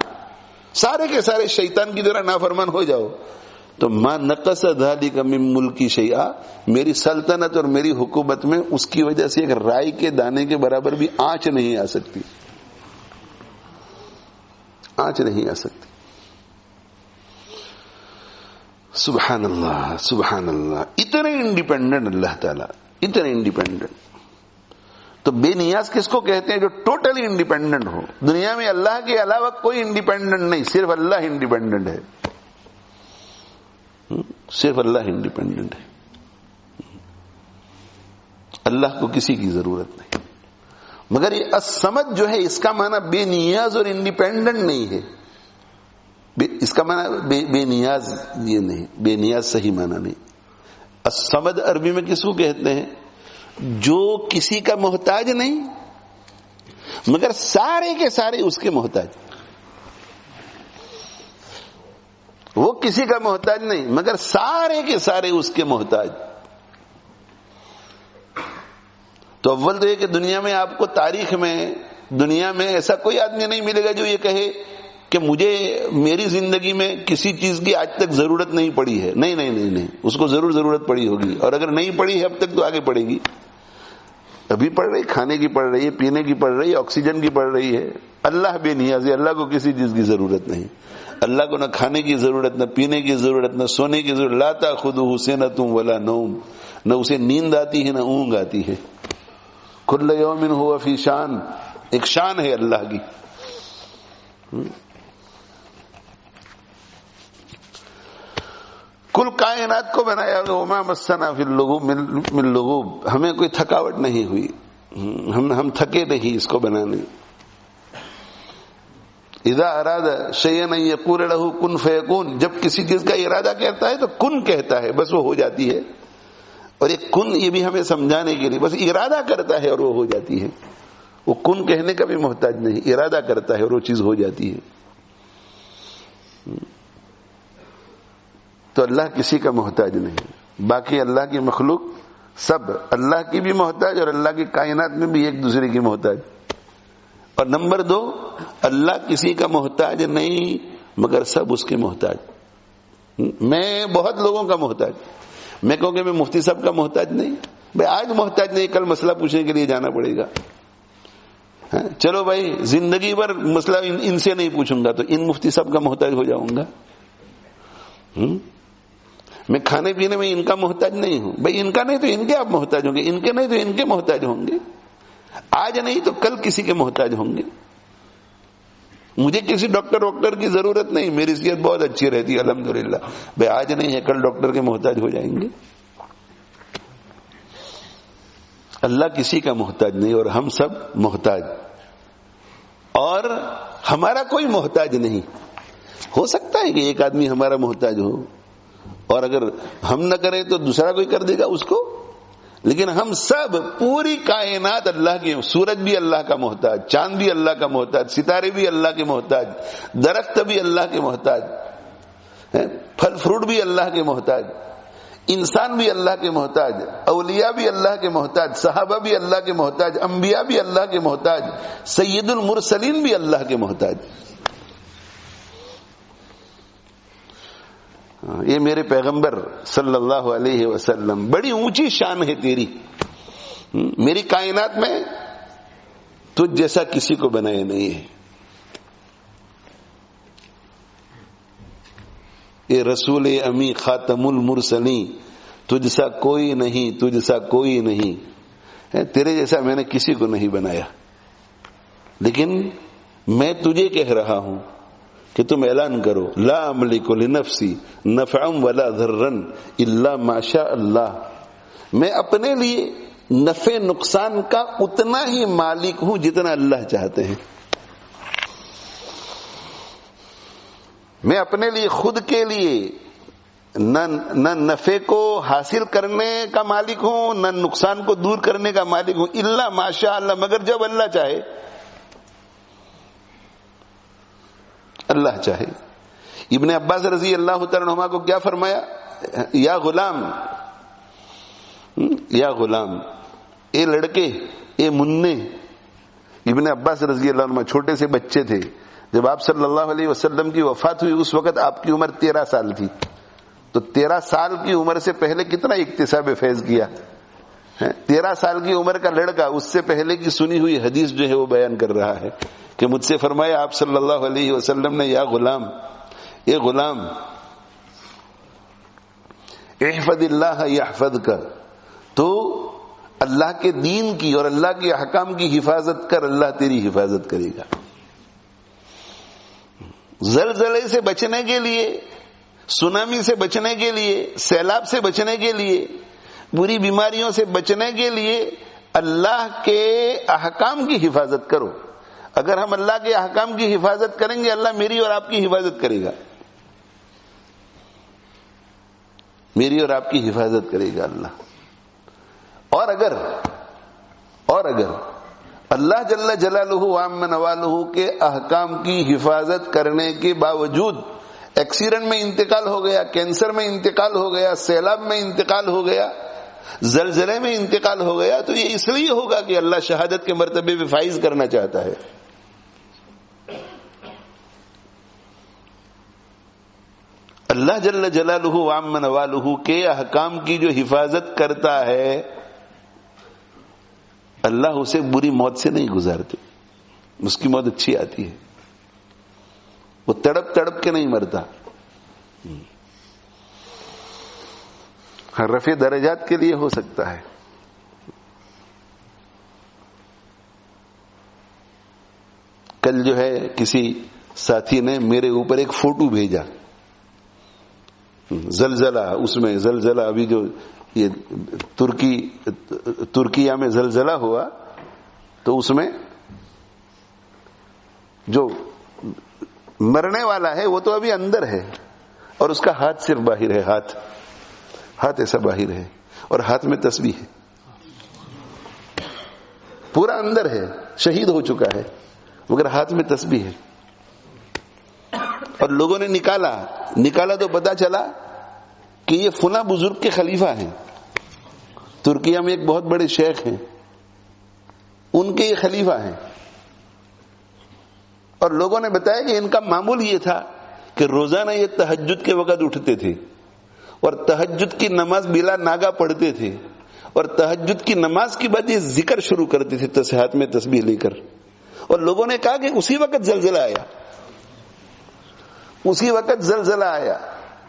سارے کے سارے شیطان کی طرح نافرمان ہو جاؤ، تو ما نقص ذلک من ملکی شیئا، میری سلطنت اور میری حکومت میں اس کی وجہ سے ایک رائی کے دانے کے برابر بھی آنچ نہیں آ سکتی، آنچ نہیں آ سکتی۔ سبحان اللہ سبحان اللہ، اتنے انڈیپینڈنٹ اللہ تعالیٰ، اتنے انڈیپینڈنٹ۔ تو بے نیاز کس کو کہتے ہیں؟ جو ٹوٹلی انڈیپینڈنٹ ہو، دنیا میں اللہ کے علاوہ کوئی انڈیپینڈنٹ نہیں، صرف اللہ انڈیپینڈنٹ ہے، صرف اللہ انڈیپینڈنٹ ہے، اللہ کو کسی کی ضرورت نہیں۔ مگر یہ الصمد جو ہے اس کا معنی بے نیاز اور انڈیپینڈنٹ نہیں ہے، اس کا معنی بے نیاز یہ نہیں، بے نیاز صحیح معنی نہیں۔ الصمد عربی میں کس کو کہتے ہیں؟ جو کسی کا محتاج نہیں مگر سارے کے سارے اس کے محتاج، وہ کسی کا محتاج نہیں مگر سارے کے سارے اس کے محتاج۔ تو اول تو یہ کہ دنیا میں آپ کو تاریخ میں دنیا میں ایسا کوئی آدمی نہیں ملے گا جو یہ کہے کہ مجھے میری زندگی میں کسی چیز کی آج تک ضرورت نہیں پڑی ہے، نہیں نہیں نہیں نہیں، اس کو ضرور ضرورت پڑی ہوگی، اور اگر نہیں پڑی ہے اب تک تو آگے پڑے گی، ابھی پڑ رہی، کھانے کی پڑ رہی ہے، پینے کی پڑ رہی ہے، آکسیجن کی پڑ رہی ہے۔ اللہ بے نیاز ہے، اللہ کو کسی چیز کی ضرورت نہیں، اللہ کو نہ کھانے کی ضرورت، نہ پینے کی ضرورت، نہ سونے کی ضرورت۔ لا تأخذہ سنۃ ولا نوم، نہ اسے نیند آتی ہے نہ اونگ آتی ہے۔ کل یوم ہوا فی شان، ایک شان ہے اللہ کی۔ کل کائنات کو بنایا، وما مسنا فی اللغوب من لغوب، ہمیں کوئی تھکاوٹ نہیں ہوئی، ہم تھکے نہیں اس کو بنانے۔ اذا اراد شیئا ان یقول له کن فیکون، جب کسی چیز کا ارادہ کرتا ہے تو کن کہتا ہے، بس وہ ہو جاتی ہے۔ اور ایک کن یہ بھی ہمیں سمجھانے کے لیے، بس ارادہ کرتا ہے اور وہ ہو جاتی ہے، وہ کن کہنے کا بھی محتاج نہیں، ارادہ کرتا ہے اور وہ چیز ہو جاتی ہے۔ تو اللہ کسی کا محتاج نہیں، باقی اللہ کی مخلوق سب اللہ کی بھی محتاج اور اللہ کی کائنات میں بھی ایک دوسرے کی محتاج۔ اور نمبر 2، اللہ کسی کا محتاج نہیں مگر سب اس کے محتاج۔ میں بہت لوگوں کا محتاج، میں کہوں کہ میں مفتی صاحب کا محتاج نہیں، بھائی آج محتاج نہیں، کل مسئلہ پوچھنے کے لیے جانا پڑے گا۔ چلو بھائی زندگی بھر مسئلہ ان سے نہیں پوچھوں گا تو ان مفتی صاحب کا محتاج ہو جاؤں گا۔ میں کھانے پینے میں ان کا محتاج نہیں ہوں، بھائی ان کا نہیں تو ان کے آپ محتاج ہوں گے، ان کے نہیں تو ان کے محتاج ہوں گے، آج نہیں تو کل کسی کے محتاج ہوں گے۔ مجھے کسی ڈاکٹر کی ضرورت نہیں، میری صحت بہت اچھی رہتی ہے الحمدللہ، بھائی آج نہیں ہے کل ڈاکٹر کے محتاج ہو جائیں گے۔ اللہ کسی کا محتاج نہیں اور ہم سب محتاج، اور ہمارا کوئی محتاج نہیں۔ ہو سکتا ہے کہ ایک آدمی ہمارا محتاج ہو اور اگر ہم نہ کریں تو دوسرا کوئی کر دے گا اس کو، لیکن ہم سب پوری کائنات اللہ کی، سورج بھی اللہ کا محتاج، چاند بھی اللہ کا محتاج، ستارے بھی اللہ کے محتاج، درخت بھی اللہ کے محتاج، پھل فروٹ بھی اللہ کے محتاج، انسان بھی اللہ کے محتاج، اولیاء بھی اللہ کے محتاج، صحابہ بھی اللہ کے محتاج، انبیاء بھی اللہ کے محتاج، سید المرسلین بھی اللہ کے محتاج۔ یہ میرے پیغمبر صلی اللہ علیہ وسلم، بڑی اونچی شان ہے تیری، میری کائنات میں تجھ جیسا کسی کو بنایا نہیں ہے۔ یہ رسول امی خاتم المرسلین، تجھ سا کوئی نہیں، تجھ سا کوئی نہیں، تیرے جیسا میں نے کسی کو نہیں بنایا، لیکن میں تجھے کہہ رہا ہوں کہ تم اعلان کرو، لا املک لنفسی نفعا ولا ضرا الا ما شاء اللہ، میں اپنے لیے نفع نقصان کا اتنا ہی مالک ہوں جتنا اللہ چاہتے ہیں۔ میں اپنے لیے خود کے لیے نہ نفع کو حاصل کرنے کا مالک ہوں، نہ نقصان کو دور کرنے کا مالک ہوں، الا ما شاء اللہ، مگر جب اللہ چاہے، اللہ چاہے۔ ابن عباس رضی اللہ تعالیٰ عنہما کو کیا فرمایا؟ یا غلام، یا غلام، اے لڑکے، اے مننے. ابن عباس رضی اللہ عنہ چھوٹے سے بچے تھے، جب آپ صلی اللہ علیہ وسلم کی وفات ہوئی اس وقت آپ کی عمر 13 سال تھی. تو 13 سال کی عمر سے پہلے کتنا اکتساب فیض کیا. 13 سال کی عمر کا لڑکا اس سے پہلے کی سنی ہوئی حدیث جو ہے وہ بیان کر رہا ہے کہ مجھ سے فرمایا آپ صلی اللہ علیہ وسلم نے، یا غلام، اے غلام، احفظ اللہ یحفظک، تو اللہ کے دین کی اور اللہ کے احکام کی حفاظت کر، اللہ تیری حفاظت کرے گا. زلزلے سے بچنے کے لیے، سونامی سے بچنے کے لیے، سیلاب سے بچنے کے لیے، بری بیماریوں سے بچنے کے لیے اللہ کے احکام کی حفاظت کرو. اگر ہم اللہ کے احکام کی حفاظت کریں گے اللہ میری اور آپ کی حفاظت کرے گا، میری اور آپ کی حفاظت کرے گا اللہ. اور اگر اللہ جل جلالہ وعم نوالہ کے احکام کی حفاظت کرنے کے باوجود ایکسیڈنٹ میں انتقال ہو گیا، کینسر میں انتقال ہو گیا، سیلاب میں انتقال ہو گیا، زلزلے میں انتقال ہو گیا، تو یہ اس لیے ہوگا کہ اللہ شہادت کے مرتبے میں فائز کرنا چاہتا ہے. اللہ جل جلالہ وعم نوالہ کے احکام کی جو حفاظت کرتا ہے اللہ اسے بری موت سے نہیں گزارتے، اس کی موت اچھی آتی ہے، وہ تڑپ تڑپ کے نہیں مرتا. رفع درجات کے لیے ہو سکتا ہے. کل جو ہے کسی ساتھی نے میرے اوپر ایک فوٹو بھیجا، زلزلہ، اس میں زلزلہ ابھی جو یہ ترکیہ میں زلزلہ ہوا تو اس میں جو مرنے والا ہے وہ تو ابھی اندر ہے اور اس کا ہاتھ صرف باہر ہے، ہاتھ ایسا باہر ہے اور ہاتھ میں تسبیح ہے، پورا اندر ہے، شہید ہو چکا ہے مگر ہاتھ میں تسبیح ہے. اور لوگوں نے نکالا تو پتا چلا کہ یہ فلاں بزرگ کے خلیفہ ہیں، ترکیہ میں ایک بہت بڑے شیخ ہیں، ان کے یہ خلیفہ ہیں. اور لوگوں نے بتایا کہ ان کا معمول یہ تھا کہ روزانہ یہ تہجد کے وقت اٹھتے تھے اور تہجد کی نماز بلا ناگا پڑھتے تھے اور تہجد کی نماز کے بعد یہ ذکر شروع کرتے تھے ہاتھ میں تسبیح لے کر. اور لوگوں نے کہا کہ اسی وقت زلزلہ آیا،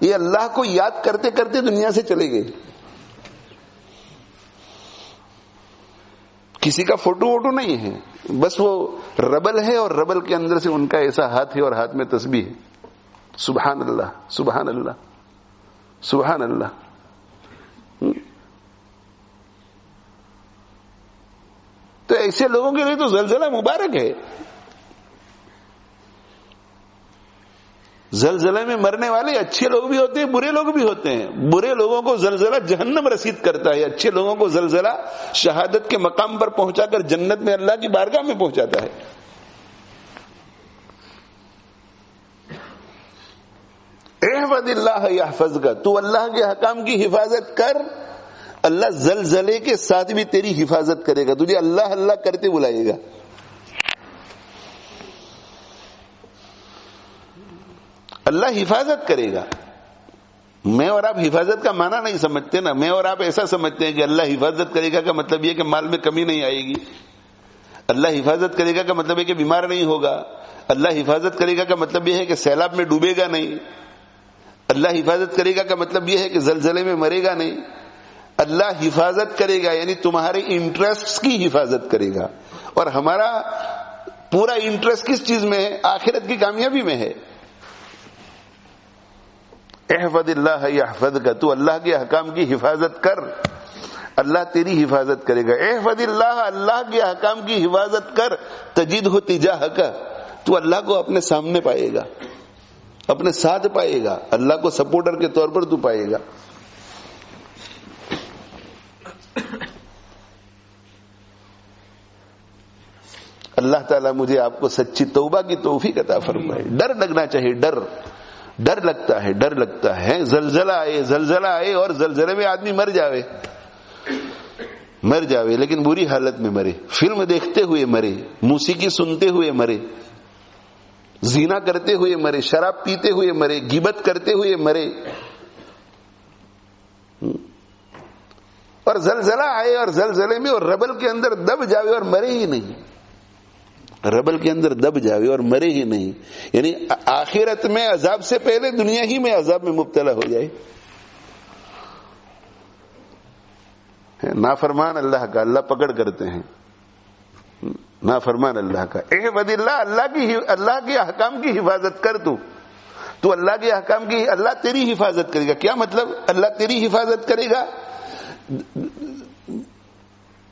یہ اللہ کو یاد کرتے کرتے دنیا سے چلے گئے. کسی کا فوٹو ووٹو نہیں ہے، بس وہ ربل ہے اور ربل کے اندر سے ان کا ایسا ہاتھ ہے اور ہاتھ میں تسبیح ہے. سبحان اللہ، سبحان اللہ، سبحان اللہ. تو ایسے لوگوں کے لیے تو زلزلہ مبارک ہے. زلزلے میں مرنے والے اچھے لوگ بھی ہوتے ہیں، برے لوگ بھی ہوتے ہیں. برے لوگوں کو زلزلہ جہنم رسید کرتا ہے، اچھے لوگوں کو زلزلہ شہادت کے مقام پر پہنچا کر جنت میں اللہ کی بارگاہ میں پہنچاتا ہے. احفظ اللہ یحفظک، تو اللہ کے حکام کی حفاظت کر، اللہ زلزلے کے ساتھ بھی تیری حفاظت کرے گا، تجھے اللہ اللہ کرتے بلائے گا. اللہ حفاظت کرے گا. میں اور آپ حفاظت کا معنی نہیں سمجھتے نا. میں اور آپ ایسا سمجھتے ہیں کہ اللہ حفاظت کرے گا کا مطلب یہ کہ مال میں کمی نہیں آئے گی، اللہ حفاظت کرے گا کا مطلب ہے کہ بیمار نہیں ہوگا، اللہ حفاظت کرے گا کا مطلب یہ ہے کہ سیلاب میں ڈوبے گا نہیں، اللہ حفاظت کرے گا کا مطلب یہ ہے کہ زلزلے میں مرے گا نہیں. اللہ حفاظت کرے گا یعنی تمہارے انٹرسٹ کی حفاظت کرے گا. اور ہمارا پورا انٹرسٹ کس چیز میں ہے؟ آخرت کی کامیابی میں ہے. احفظ اللہ یحفظک، تو اللہ کے احکام کی حفاظت کر، اللہ تیری حفاظت کرے گا. احفظ اللہ، اللہ کے احکام کی حفاظت کر، تجدہ تجاہک، تو اللہ کو اپنے سامنے پائے گا، اپنے ساتھ پائے گا، اللہ کو سپورٹر کے طور پر تو پائے گا. اللہ تعالیٰ مجھے آپ کو سچی توبہ کی توفیق عطا فرمائے. ڈر لگنا چاہیے، ڈر لگتا ہے. زلزلہ آئے اور زلزلے میں آدمی مر جاوے مر جاوے لیکن بری حالت میں مرے، فلم دیکھتے ہوئے مرے، موسیقی سنتے ہوئے مرے، زنا کرتے ہوئے مرے، شراب پیتے ہوئے مرے، غیبت کرتے ہوئے مرے، اور زلزلہ آئے اور زلزلے میں اور ربل کے اندر دب جاوے اور مرے ہی نہیں، ربل کے اندر دب جاوے اور مرے ہی نہیں، یعنی آخرت میں عذاب سے پہلے دنیا ہی میں عذاب میں مبتلا ہو جائے. نافرمان اللہ کا اللہ پکڑ کرتے ہیں، نافرمان اللہ کا. احفظ اللہ، اللہ کے احکام کی حفاظت کر. تو اللہ کے احکام کی، اللہ تیری حفاظت کرے گا. کیا مطلب اللہ تیری حفاظت کرے گا؟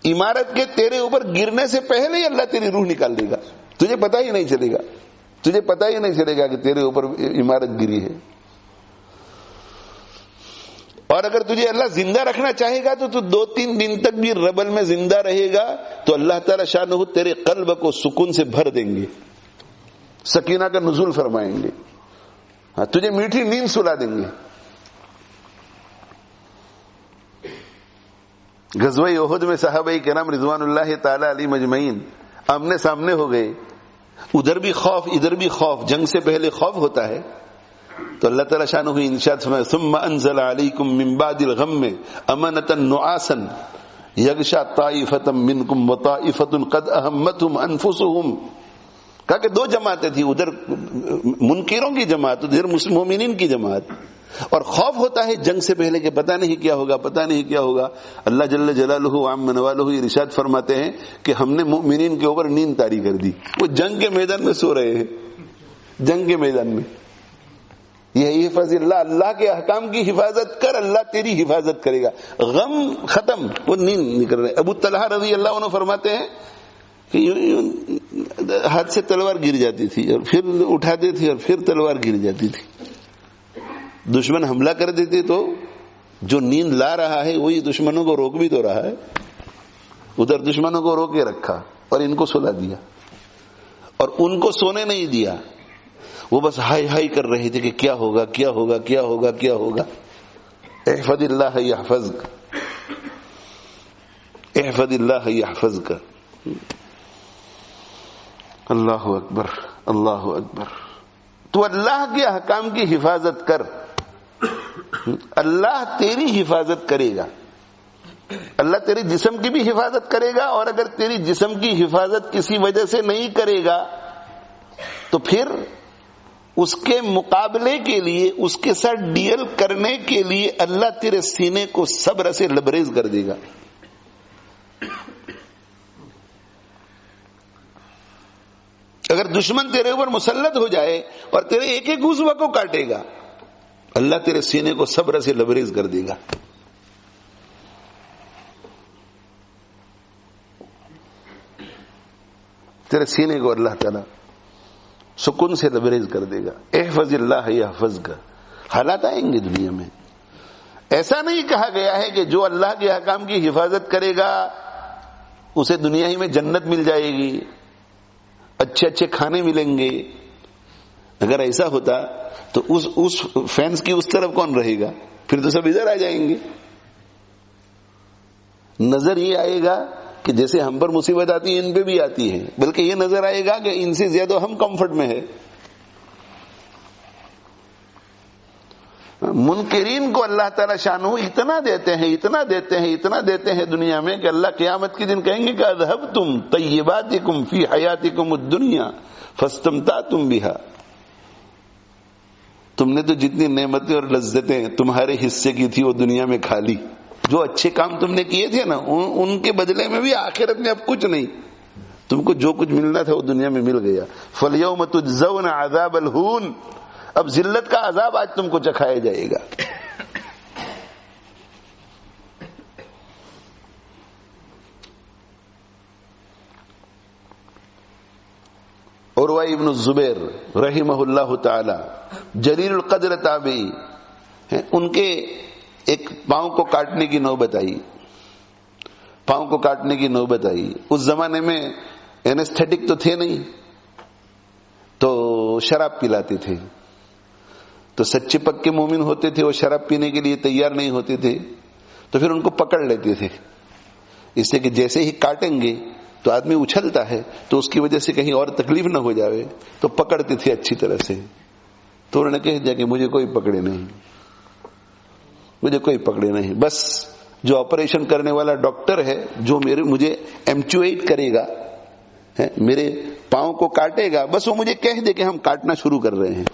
عمارت کے تیرے اوپر گرنے سے پہلے ہی اللہ تیری روح نکال دے گا، تجھے پتہ ہی نہیں چلے گا، تجھے پتہ ہی نہیں چلے گا کہ تیرے اوپر عمارت گری ہے. اور اگر تجھے اللہ زندہ رکھنا چاہے گا تو 2-3 دن تک بھی ربل میں زندہ رہے گا تو اللہ تعالی شانہ تیرے قلب کو سکون سے بھر دیں گے، سکینہ کا نزول فرمائیں گے، تجھے میٹھی نیند سلا دیں گے. غزوہ احد میں صحابہ کرام رضوان اللہ تعالی علیہم اجمعین آمنے سامنے ہو گئے، ادھر بھی خوف ادھر بھی خوف، جنگ سے پہلے خوف ہوتا ہے. تو اللہ تعالیٰ شانہ ارشاد فرمایا ثم انزل علیکم من بعد الغم امنۃ نعاسا یغشی طائفۃ منکم وطائفۃ قد اہمتہم انفسہم. کہا کہ 2 جماعتیں تھیں، ادھر منکروں کی جماعت، ادھر مومنین کی جماعت، اور خوف ہوتا ہے جنگ سے پہلے کہ پتہ نہیں کیا ہوگا، پتہ نہیں کیا ہوگا. اللہ جل جلالہ عم نوالہ ارشاد فرماتے ہیں کہ ہم نے مومنین کے اوپر نیند طاری کر دی، وہ جنگ کے میدان میں سو رہے ہیں، جنگ کے میدان میں. یہی حفظ اللہ، اللہ کے احکام کی حفاظت کر، اللہ تیری حفاظت کرے گا. غم ختم، وہ نیند نکل رہے. ابو طلحہ رضی اللہ عنہ فرماتے ہیں کہ ہاتھ سے تلوار گر جاتی تھی اور پھر اٹھاتے تھے اور پھر تلوار گر جاتی تھی. دشمن حملہ کر دیتے تو جو نیند لا رہا ہے وہی دشمنوں کو روک بھی تو رہا ہے. ادھر دشمنوں کو روکے رکھا اور ان کو سلا دیا اور ان کو سونے نہیں دیا. وہ بس ہائی ہائی کر رہے تھے کہ کیا ہوگا کیا ہوگا کیا ہوگا کیا ہوگا. احفظ اللہ یحفظک، احفظ اللہ یحفظک. اللہ اکبر اللہ اکبر. تو اللہ کے احکام کی حفاظت کر، اللہ تیری حفاظت کرے گا. اللہ تیری جسم کی بھی حفاظت کرے گا، اور اگر تیری جسم کی حفاظت کسی وجہ سے نہیں کرے گا تو پھر اس کے مقابلے کے لیے، اس کے ساتھ ڈیل کرنے کے لیے اللہ تیرے سینے کو صبر سے لبریز کر دے گا. اگر دشمن تیرے اوپر مسلط ہو جائے اور تیرے ایک ایک عضو کو کاٹے گا، اللہ تیرے سینے کو صبر سے لبریز کر دے گا. تیرے سینے کو اللہ تعالیٰ سکون سے لبریز کر دے گا. احفظ اللہ یحفظک. حالات آئیں گے دنیا میں، ایسا نہیں کہا گیا ہے کہ جو اللہ کے احکام کی حفاظت کرے گا اسے دنیا ہی میں جنت مل جائے گی، اچھے اچھے کھانے ملیں گے. اگر ایسا ہوتا تو اس فینس کی اس طرف کون رہے گا؟ پھر تو سب ادھر آ جائیں گے. نظر یہ آئے گا کہ جیسے ہم پر مصیبت آتی ہے ان پہ بھی آتی ہے، بلکہ یہ نظر آئے گا کہ ان سے زیادہ ہم کمفرٹ میں ہے. منکرین کو اللہ تعالی شانہ اتنا دیتے ہیں اتنا دیتے ہیں اتنا دیتے ہیں دنیا میں کہ اللہ قیامت کے دن کہیں گے کہ اذهبتم طیباتکم فی حیاتکم الدنیا فاستمتعتم بها. تم نے تو جتنی نعمتیں اور لذتیں تمہارے حصے کی تھی وہ دنیا میں کھا لی. جو اچھے کام تم نے کیے تھے نا ان کے بدلے میں بھی آخرت میں اب کچھ نہیں، تم کو جو کچھ ملنا تھا وہ دنیا میں مل گیا. فَالْيَوْمَ تُجْزَوْنَ عَذَابَ الْهُونِ. اب ذلت کا عذاب آج تم کو چکھایا جائے گا. عروہ ابن الزبیر رحمہ اللہ تعالی جلیل القدر تابعی ہیں، ان کے ایک پاؤں کو کاٹنے کی نوبت آئی، پاؤں کو کاٹنے کی نوبت آئی. اس زمانے میں اینستھیٹک تو تھے نہیں، تو شراب پلاتے تھے. تو سچے پکے مومن ہوتے تھے، وہ شراب پینے کے لیے تیار نہیں ہوتے تھے، تو پھر ان کو پکڑ لیتے تھے. اس لیے کہ جیسے ہی کاٹیں گے تو آدمی اچھلتا ہے تو اس کی وجہ سے کہیں اور تکلیف نہ ہو جاوے، تو پکڑتے تھے اچھی طرح سے. تو انہوں نے کہہ دیا کہ مجھے کوئی پکڑے نہیں، مجھے کوئی پکڑے نہیں، بس جو آپریشن کرنے والا ڈاکٹر ہے جو مجھے ایمچویٹ کرے گا، میرے پاؤں کو کاٹے گا، بس وہ مجھے کہہ دے کہ ہم کاٹنا شروع کر رہے ہیں.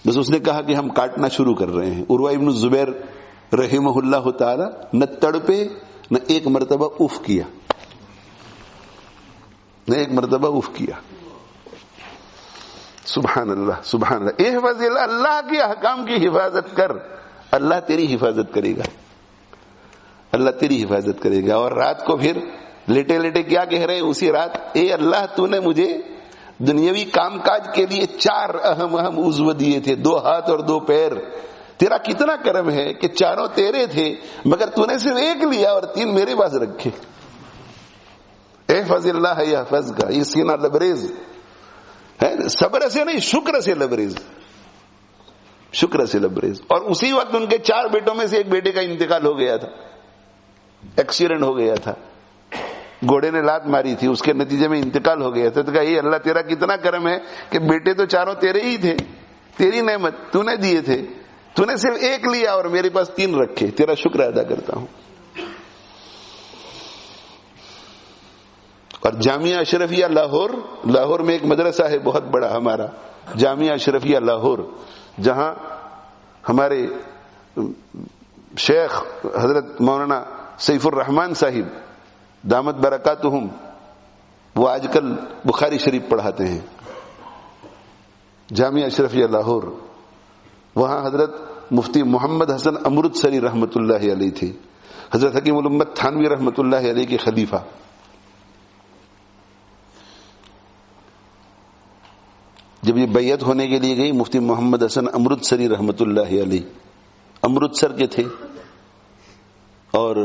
بس اس نے کہا کہ ہم کاٹنا شروع کر رہے ہیں. عروہ ابن زبیر رحمہ اللہ تعالی نہ تڑپے، نہ ایک مرتبہ اف کیا، نہ ایک مرتبہ اف کیا. سبحان اللہ سبحان اللہ. احفظ اللہ، اللہ کے احکام کی حفاظت کر، اللہ تیری حفاظت کرے گا، اللہ تیری حفاظت کرے گا. اور رات کو پھر لیٹے لیٹے کیا کہہ رہے ہیں اسی رات، اے اللہ تو نے مجھے دنیاوی کام کاج کے لیے 4 اہم عضو دیے تھے، 2 ہاتھ اور 2 پیر. تیرا کتنا کرم ہے کہ چاروں تیرے تھے مگر تو نے صرف ایک لیا اور 3 میرے پاس رکھے. احفظ اللہ یحفظ کا، یہ سینہ لبریز ہے، صبر سے نہیں شکر سے لبریز، شکر سے لبریز. اور اسی وقت ان کے 4 بیٹوں میں سے ایک بیٹے کا انتقال ہو گیا تھا، ایکسیڈنٹ ہو گیا تھا، گھوڑے نے لات ماری تھی، اس کے نتیجے میں انتقال ہو گیا تھا. تو کہا یہ اللہ تیرا کتنا کرم ہے کہ بیٹے تو چاروں تیرے ہی تھے، تیری نعمت تو نے دیے تھے، تو نے صرف ایک لیا اور میرے پاس 3 رکھے، تیرا شکر ادا کرتا ہوں. اور جامعہ اشرفیہ لاہور، لاہور میں ایک مدرسہ ہے بہت بڑا ہمارا، جامعہ اشرفیہ لاہور، جہاں ہمارے شیخ حضرت مولانا سیف الرحمان صاحب دامت برکاتہم، وہ آج کل بخاری شریف پڑھاتے ہیں، جامعہ اشرفیہ لاہور. وہاں حضرت مفتی محمد حسن امرتسری رحمۃ اللہ علیہ تھے، حضرت حکیم الامت تھانوی رحمۃ اللہ علیہ کے خلیفہ. جب یہ بیعت ہونے کے لیے گئی، مفتی محمد حسن امرتسری رحمۃ اللہ علیہ امرتسر کے تھے، اور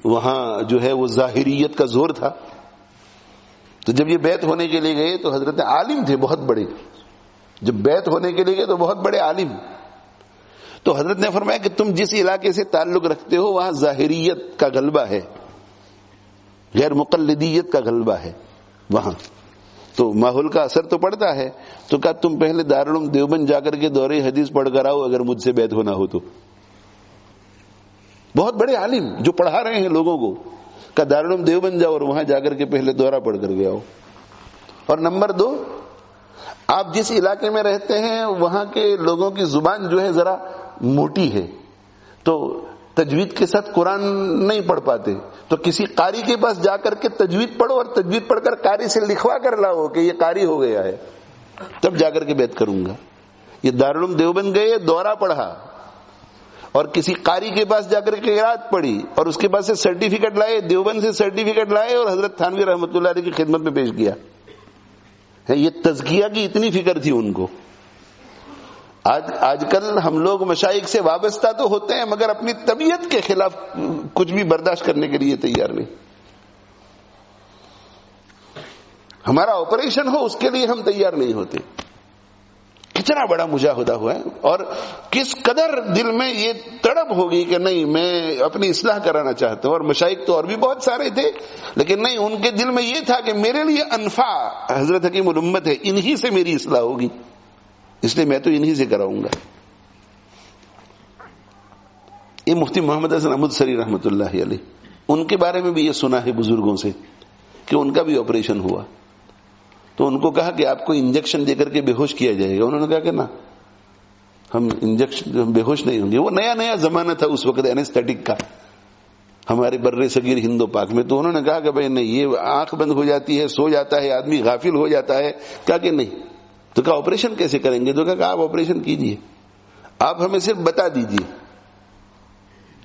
وہاں جو ہے وہ ظاہریت کا زور تھا. تو جب یہ بیعت ہونے کے لیے گئے تو حضرت عالم تھے بہت بڑے، جب بیعت ہونے کے لیے گئے تو بہت بڑے عالم. تو حضرت نے فرمایا کہ تم جس علاقے سے تعلق رکھتے ہو وہاں ظاہریت کا غلبہ ہے، غیر مقلدیت کا غلبہ ہے وہاں، تو ماحول کا اثر تو پڑتا ہے. تو کہا تم پہلے دارالعلوم دیوبند جا کر کے دورہ حدیث پڑھ کر آؤ اگر مجھ سے بیعت ہونا ہو تو. بہت بڑے عالم جو پڑھا رہے ہیں لوگوں کو، کہ دارالعلوم دیوبند جاؤ اور وہاں جا کر کے پہلے دورہ پڑھ کر کے آؤ. اور نمبر 2، آپ جس علاقے میں رہتے ہیں وہاں کے لوگوں کی زبان جو ہے ذرا موٹی ہے، تو تجوید کے ساتھ قرآن نہیں پڑھ پاتے، تو کسی قاری کے پاس جا کر کے تجوید پڑھو اور تجوید پڑھ کر قاری سے لکھوا کر لاؤ کہ یہ قاری ہو گیا ہے، تب جا کر کے بیعت کروں گا. یہ دارالعلوم دیوبند گئے، دورہ پڑھا اور کسی قاری کے پاس جا کر کے قرات پڑھی اور اس کے پاس سے سرٹیفکیٹ لائے، دیوبند سے سرٹیفکیٹ لائے اور حضرت تھانوی رحمۃ اللہ علیہ کی خدمت میں پیش کیا. یہ تزکیہ کی اتنی فکر تھی ان کو. آج کل ہم لوگ مشائخ سے وابستہ تو ہوتے ہیں مگر اپنی طبیعت کے خلاف کچھ بھی برداشت کرنے کے لیے تیار نہیں. ہمارا آپریشن ہو اس کے لیے ہم تیار نہیں ہوتے. کتنا بڑا مجاہدہ ہوا ہے، اور کس قدر دل میں یہ تڑپ ہوگی کہ نہیں میں اپنی اصلاح کرانا چاہتا ہوں. اور مشائخ تو اور بھی بہت سارے تھے لیکن نہیں، ان کے دل میں یہ تھا کہ میرے لیے انفع حضرت حکیم الامت ہے، انہی سے میری اصلاح ہوگی، اس لیے میں تو انہی سے کراؤں گا. یہ مفتی محمد حسن امرتسری رحمۃ اللہ علیہ، ان کے بارے میں بھی یہ سنا ہے بزرگوں سے کہ ان کا بھی آپریشن ہوا. تو ان کو کہا کہ آپ کو انجیکشن دے کر کے بے ہوش کیا جائے گا. انہوں نے کہا کہ نہ، ہم انجیکشن بے ہوش نہیں ہوں گے. وہ نیا زمانہ تھا اس وقت اینستھیٹک کا ہمارے بر صغیر ہند و پاک میں. تو انہوں نے کہا کہ بھائی نہیں، یہ آنکھ بند ہو جاتی ہے، سو جاتا ہے آدمی، غافل ہو جاتا ہے. کہا کہ نہیں. تو کہا آپریشن کیسے کریں گے؟ تو کہا آپ آپریشن کیجئے، آپ ہمیں صرف بتا دیجئے.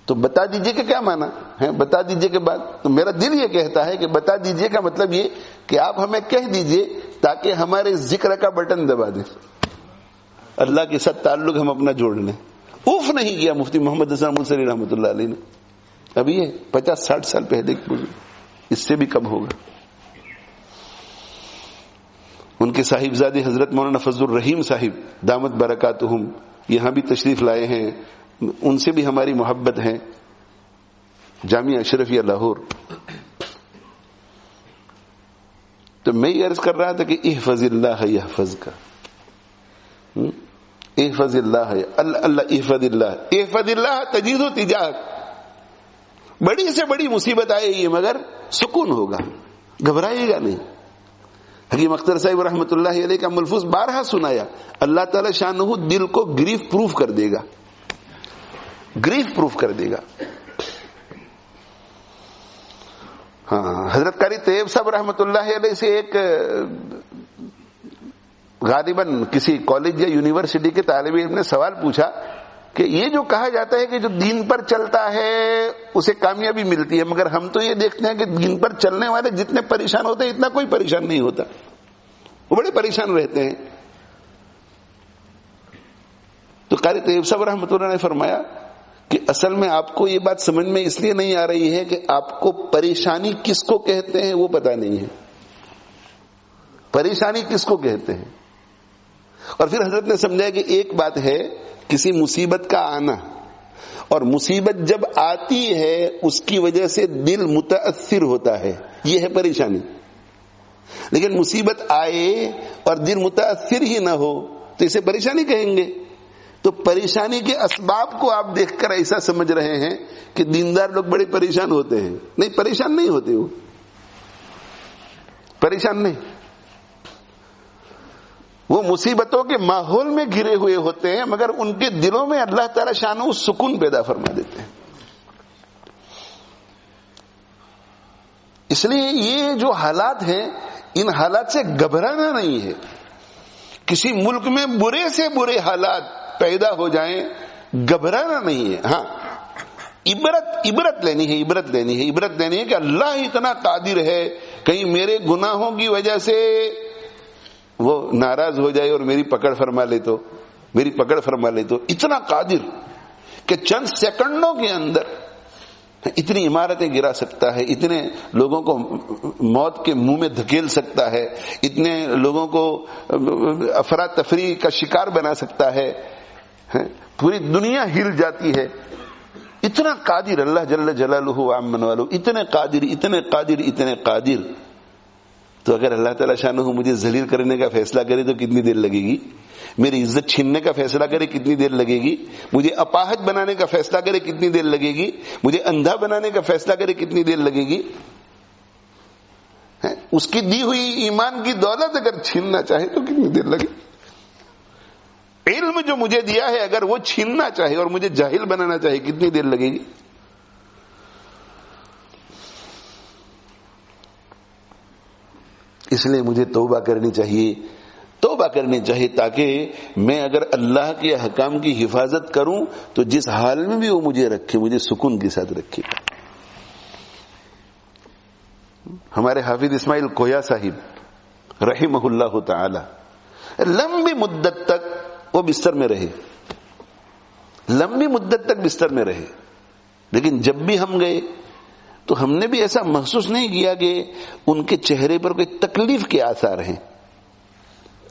تو بتا دیجئے کہ کیا مانا ہے؟ بتا دیجئے کے بعد تو میرا دل یہ کہتا ہے کہ بتا دیجئے کا مطلب یہ کہ آپ ہمیں کہہ دیجئے تاکہ ہمارے ذکر کا بٹن دبا دیں، اللہ کے ساتھ تعلق ہم اپنا جوڑ لیں. اوف نہیں کیا مفتی محمد حسن امرتسری رحمۃ اللہ علیہ نے. ابھی یہ 50-60 سال پہلے، اس سے بھی کم ہوگا. ان کے صاحبزادے حضرت مولانا فضل الرحیم صاحب دامت برکاتہم یہاں بھی تشریف لائے ہیں. ان سے بھی ہماری محبت ہے. جامعہ اشرفیہ لاہور. تو میں یہ عرض کر رہا تھا کہ احفظ اللہ یحفظک، احفظ اللہ اللہ احفظ اللہ احفظ اللہ تجدہ تجاہک. بڑی سے بڑی مصیبت آئے گی مگر سکون ہوگا، گھبرائے گا نہیں. حکیم اختر صاحب رحمۃ اللہ علیہ کا ملفوظ بارہا سنایا، اللہ تعالی شانہ دل کو گریف پروف کر دے گا، گریف پروف کر دے گا. ہاں، حضرت قاری طیب صاحب رحمۃ اللہ علیہ سے ایک غالباً کسی کالج یا یونیورسٹی کے طالب علم نے سوال پوچھا کہ یہ جو کہا جاتا ہے کہ جو دین پر چلتا ہے اسے کامیابی ملتی ہے، مگر ہم تو یہ دیکھتے ہیں کہ دین پر چلنے والے جتنے پریشان ہوتے ہیں اتنا کوئی پریشان نہیں ہوتا، وہ بڑے پریشان رہتے ہیں. تو قاری طیب صاحب رحمۃ اللہ نے فرمایا کہ اصل میں آپ کو یہ بات سمجھ میں اس لیے نہیں آ رہی ہے کہ آپ کو پریشانی کس کو کہتے ہیں وہ پتا نہیں ہے. پریشانی کس کو کہتے ہیں؟ اور پھر حضرت نے سمجھایا کہ ایک بات ہے کسی مصیبت کا آنا، اور مصیبت جب آتی ہے اس کی وجہ سے دل متاثر ہوتا ہے، یہ ہے پریشانی. لیکن مصیبت آئے اور دل متاثر ہی نہ ہو تو اسے پریشانی کہیں گے. تو پریشانی کے اسباب کو آپ دیکھ کر ایسا سمجھ رہے ہیں کہ دیندار لوگ بڑے پریشان ہوتے ہیں. نہیں، پریشان نہیں ہوتے، وہ پریشان نہیں، وہ مصیبتوں کے ماحول میں گھرے ہوئے ہوتے ہیں مگر ان کے دلوں میں اللہ تعالی شانہ سکون پیدا فرما دیتے ہیں. اس لیے یہ جو حالات ہیں ان حالات سے گھبرانا نہیں ہے. کسی ملک میں برے سے برے حالات پیدا ہو جائیں، گھبرانا نہیں ہے. ہاں، عبرت لینی ہے، عبرت لینی ہے، عبرت لینی ہے کہ اللہ اتنا قادر ہے، کہیں میرے گناہوں کی وجہ سے وہ ناراض ہو جائے اور میری پکڑ فرما لے تو، میری پکڑ فرما لے تو. اتنا قادر کہ چند سیکنڈوں کے اندر اتنی عمارتیں گرا سکتا ہے، اتنے لوگوں کو موت کے منہ میں دھکیل سکتا ہے، اتنے لوگوں کو افراتفری کا شکار بنا سکتا ہے، پوری دنیا ہل جاتی ہے. اتنا قادر اللہ جل جلالہ وعمن والو، اتنے قادر اتنے قادر اتنے قادر. تو اگر اللہ تعالی شانہ مجھے ذلیل کرنے کا فیصلہ کرے تو کتنی دیر لگے گی؟ میری عزت چھیننے کا فیصلہ کرے کتنی دیر لگے گی؟ مجھے اپاہج بنانے کا فیصلہ کرے کتنی دیر لگے گی؟ مجھے اندھا بنانے کا فیصلہ کرے کتنی دیر لگے گی؟ اس کی دی ہوئی ایمان کی دولت اگر چھیننا چاہے تو کتنی دیر لگے؟ علم جو مجھے دیا ہے اگر وہ چھیننا چاہے اور مجھے جاہل بنانا چاہے کتنی دیر لگے گی؟ اس لیے مجھے توبہ کرنی چاہیے، توبہ کرنی چاہیے تاکہ میں اگر اللہ کے احکام کی حفاظت کروں تو جس حال میں بھی وہ مجھے رکھے مجھے سکون کے ساتھ رکھے. ہمارے حافظ اسماعیل کویا صاحب رحمہ اللہ تعالی لمبی مدت تک وہ بستر میں رہے، لمبی مدت تک بستر میں رہے، لیکن جب بھی ہم گئے تو ہم نے بھی ایسا محسوس نہیں کیا کہ ان کے چہرے پر کوئی تکلیف کے آثار ہیں.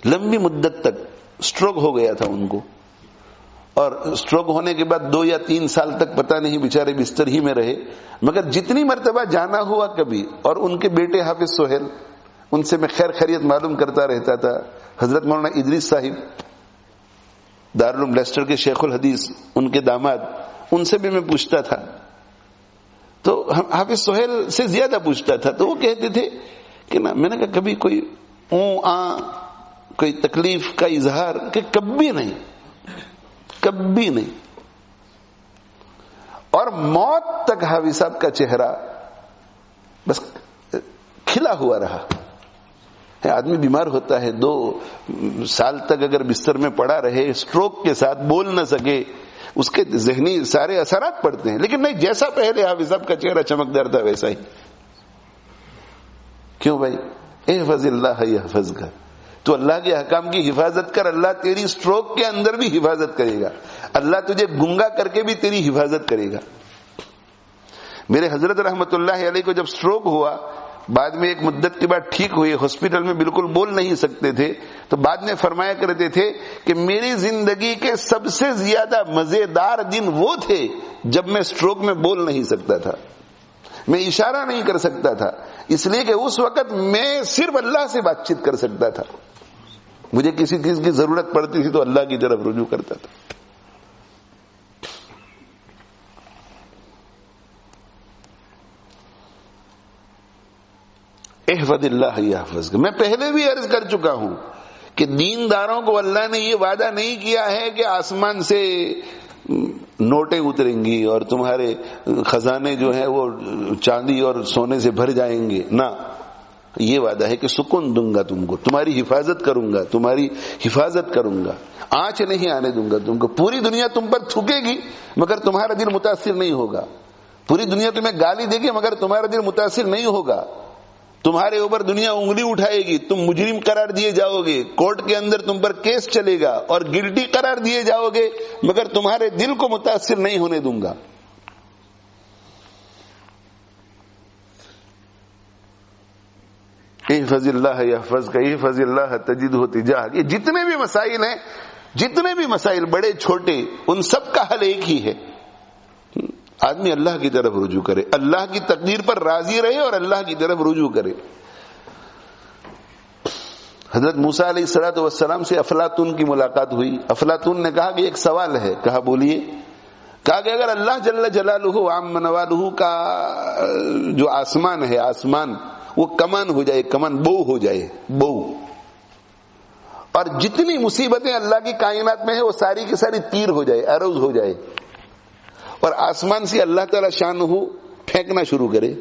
لمبی مدت تک سٹروک ہو گیا تھا ان کو، اور سٹروک ہونے کے بعد 2 یا 3 سال تک پتہ نہیں بیچارے بستر ہی میں رہے. مگر جتنی مرتبہ جانا ہوا کبھی، اور ان کے بیٹے حافظ سہیل، ان سے میں خیر خیریت معلوم کرتا رہتا تھا. حضرت مولانا ادریس صاحب دارالعلوم لیسٹر کے شیخ الحدیث، ان کے داماد، ان سے بھی میں پوچھتا تھا. تو حافظ سہیل سے زیادہ پوچھتا تھا. تو وہ کہتے تھے کہ نا، میں نے کہا کبھی کوئی کوئی تکلیف کا اظہار؟ کہ کبھی نہیں، کبھی نہیں. اور موت تک حافظ صاحب کا چہرہ بس کھلا ہوا رہا. آدمی بیمار ہوتا ہے 2 سال تک اگر بستر میں پڑا رہے، سٹروک کے ساتھ بول نہ سکے، اس کے ذہنی سارے اثرات پڑتے ہیں. لیکن نہیں، جیسا پہلے حافظ صاحب کا چہرہ چمکدار تھا ویسا ہی. کیوں بھائی؟ احفظ اللہ یحفظک. تو اللہ کے احکام کی حفاظت کر، اللہ تیری سٹروک کے اندر بھی حفاظت کرے گا. اللہ تجھے گنگا کر کے بھی تیری حفاظت کرے گا. میرے حضرت رحمت اللہ علیہ کو جب سٹروک ہوا، بعد میں ایک مدت کے بعد ٹھیک ہوئے, ہاسپٹل میں بالکل بول نہیں سکتے تھے, تو بعد میں فرمایا کرتے تھے کہ میری زندگی کے سب سے زیادہ مزیدار دن وہ تھے جب میں سٹروک میں بول نہیں سکتا تھا, میں اشارہ نہیں کر سکتا تھا, اس لیے کہ اس وقت میں صرف اللہ سے بات چیت کر سکتا تھا. مجھے کسی چیز کی ضرورت پڑتی تھی تو اللہ کی طرف رجوع کرتا تھا. احفظ اللہ یحفظک. میں پہلے بھی عرض کر چکا ہوں کہ دینداروں کو اللہ نے یہ وعدہ نہیں کیا ہے کہ آسمان سے نوٹیں اتریں گی اور تمہارے خزانے جو ہیں وہ چاندی اور سونے سے بھر جائیں گے, نہ, یہ وعدہ ہے کہ سکون دوں گا تم کو, تمہاری حفاظت کروں گا, تمہاری حفاظت کروں گا, آنچ نہیں آنے دوں گا تم کو. پوری دنیا تم پر تھوکے گی مگر تمہارا دل متاثر نہیں ہوگا, پوری دنیا تمہیں گالی دے گی مگر تمہارا دل متاثر نہیں ہوگا. تمہارے اوپر دنیا انگلی اٹھائے گی, تم مجرم قرار دیے جاؤ گے, کورٹ کے اندر تم پر کیس چلے گا اور گلٹی قرار دیے جاؤ گے, مگر تمہارے دل کو متاثر نہیں ہونے دوں گا. احفظ اللہ یحفظک احفظ اللہ تجدہ تجاہک. یہ جتنے بھی مسائل ہیں, جتنے بھی مسائل بڑے چھوٹے, ان سب کا حل ایک ہی ہے, آدمی اللہ کی طرف رجوع کرے, اللہ کی تقدیر پر راضی رہے اور اللہ کی طرف رجوع کرے. حضرت موسیٰ علیہ السلام سے افلاطون کی ملاقات ہوئی. افلاطون نے کہا کہ ایک سوال ہے. کہا بولیے. کہا کہ اگر اللہ جل جلالہ وعم نوالہ کا جو آسمان ہے, آسمان وہ کمان ہو جائے, کمان بو ہو جائے, بو, اور جتنی مصیبتیں اللہ کی کائنات میں ہے وہ ساری کی ساری تیر ہو جائے, ایروز ہو جائے, اور آسمان سے اللہ تعالی شانہ پھینکنا شروع کرے,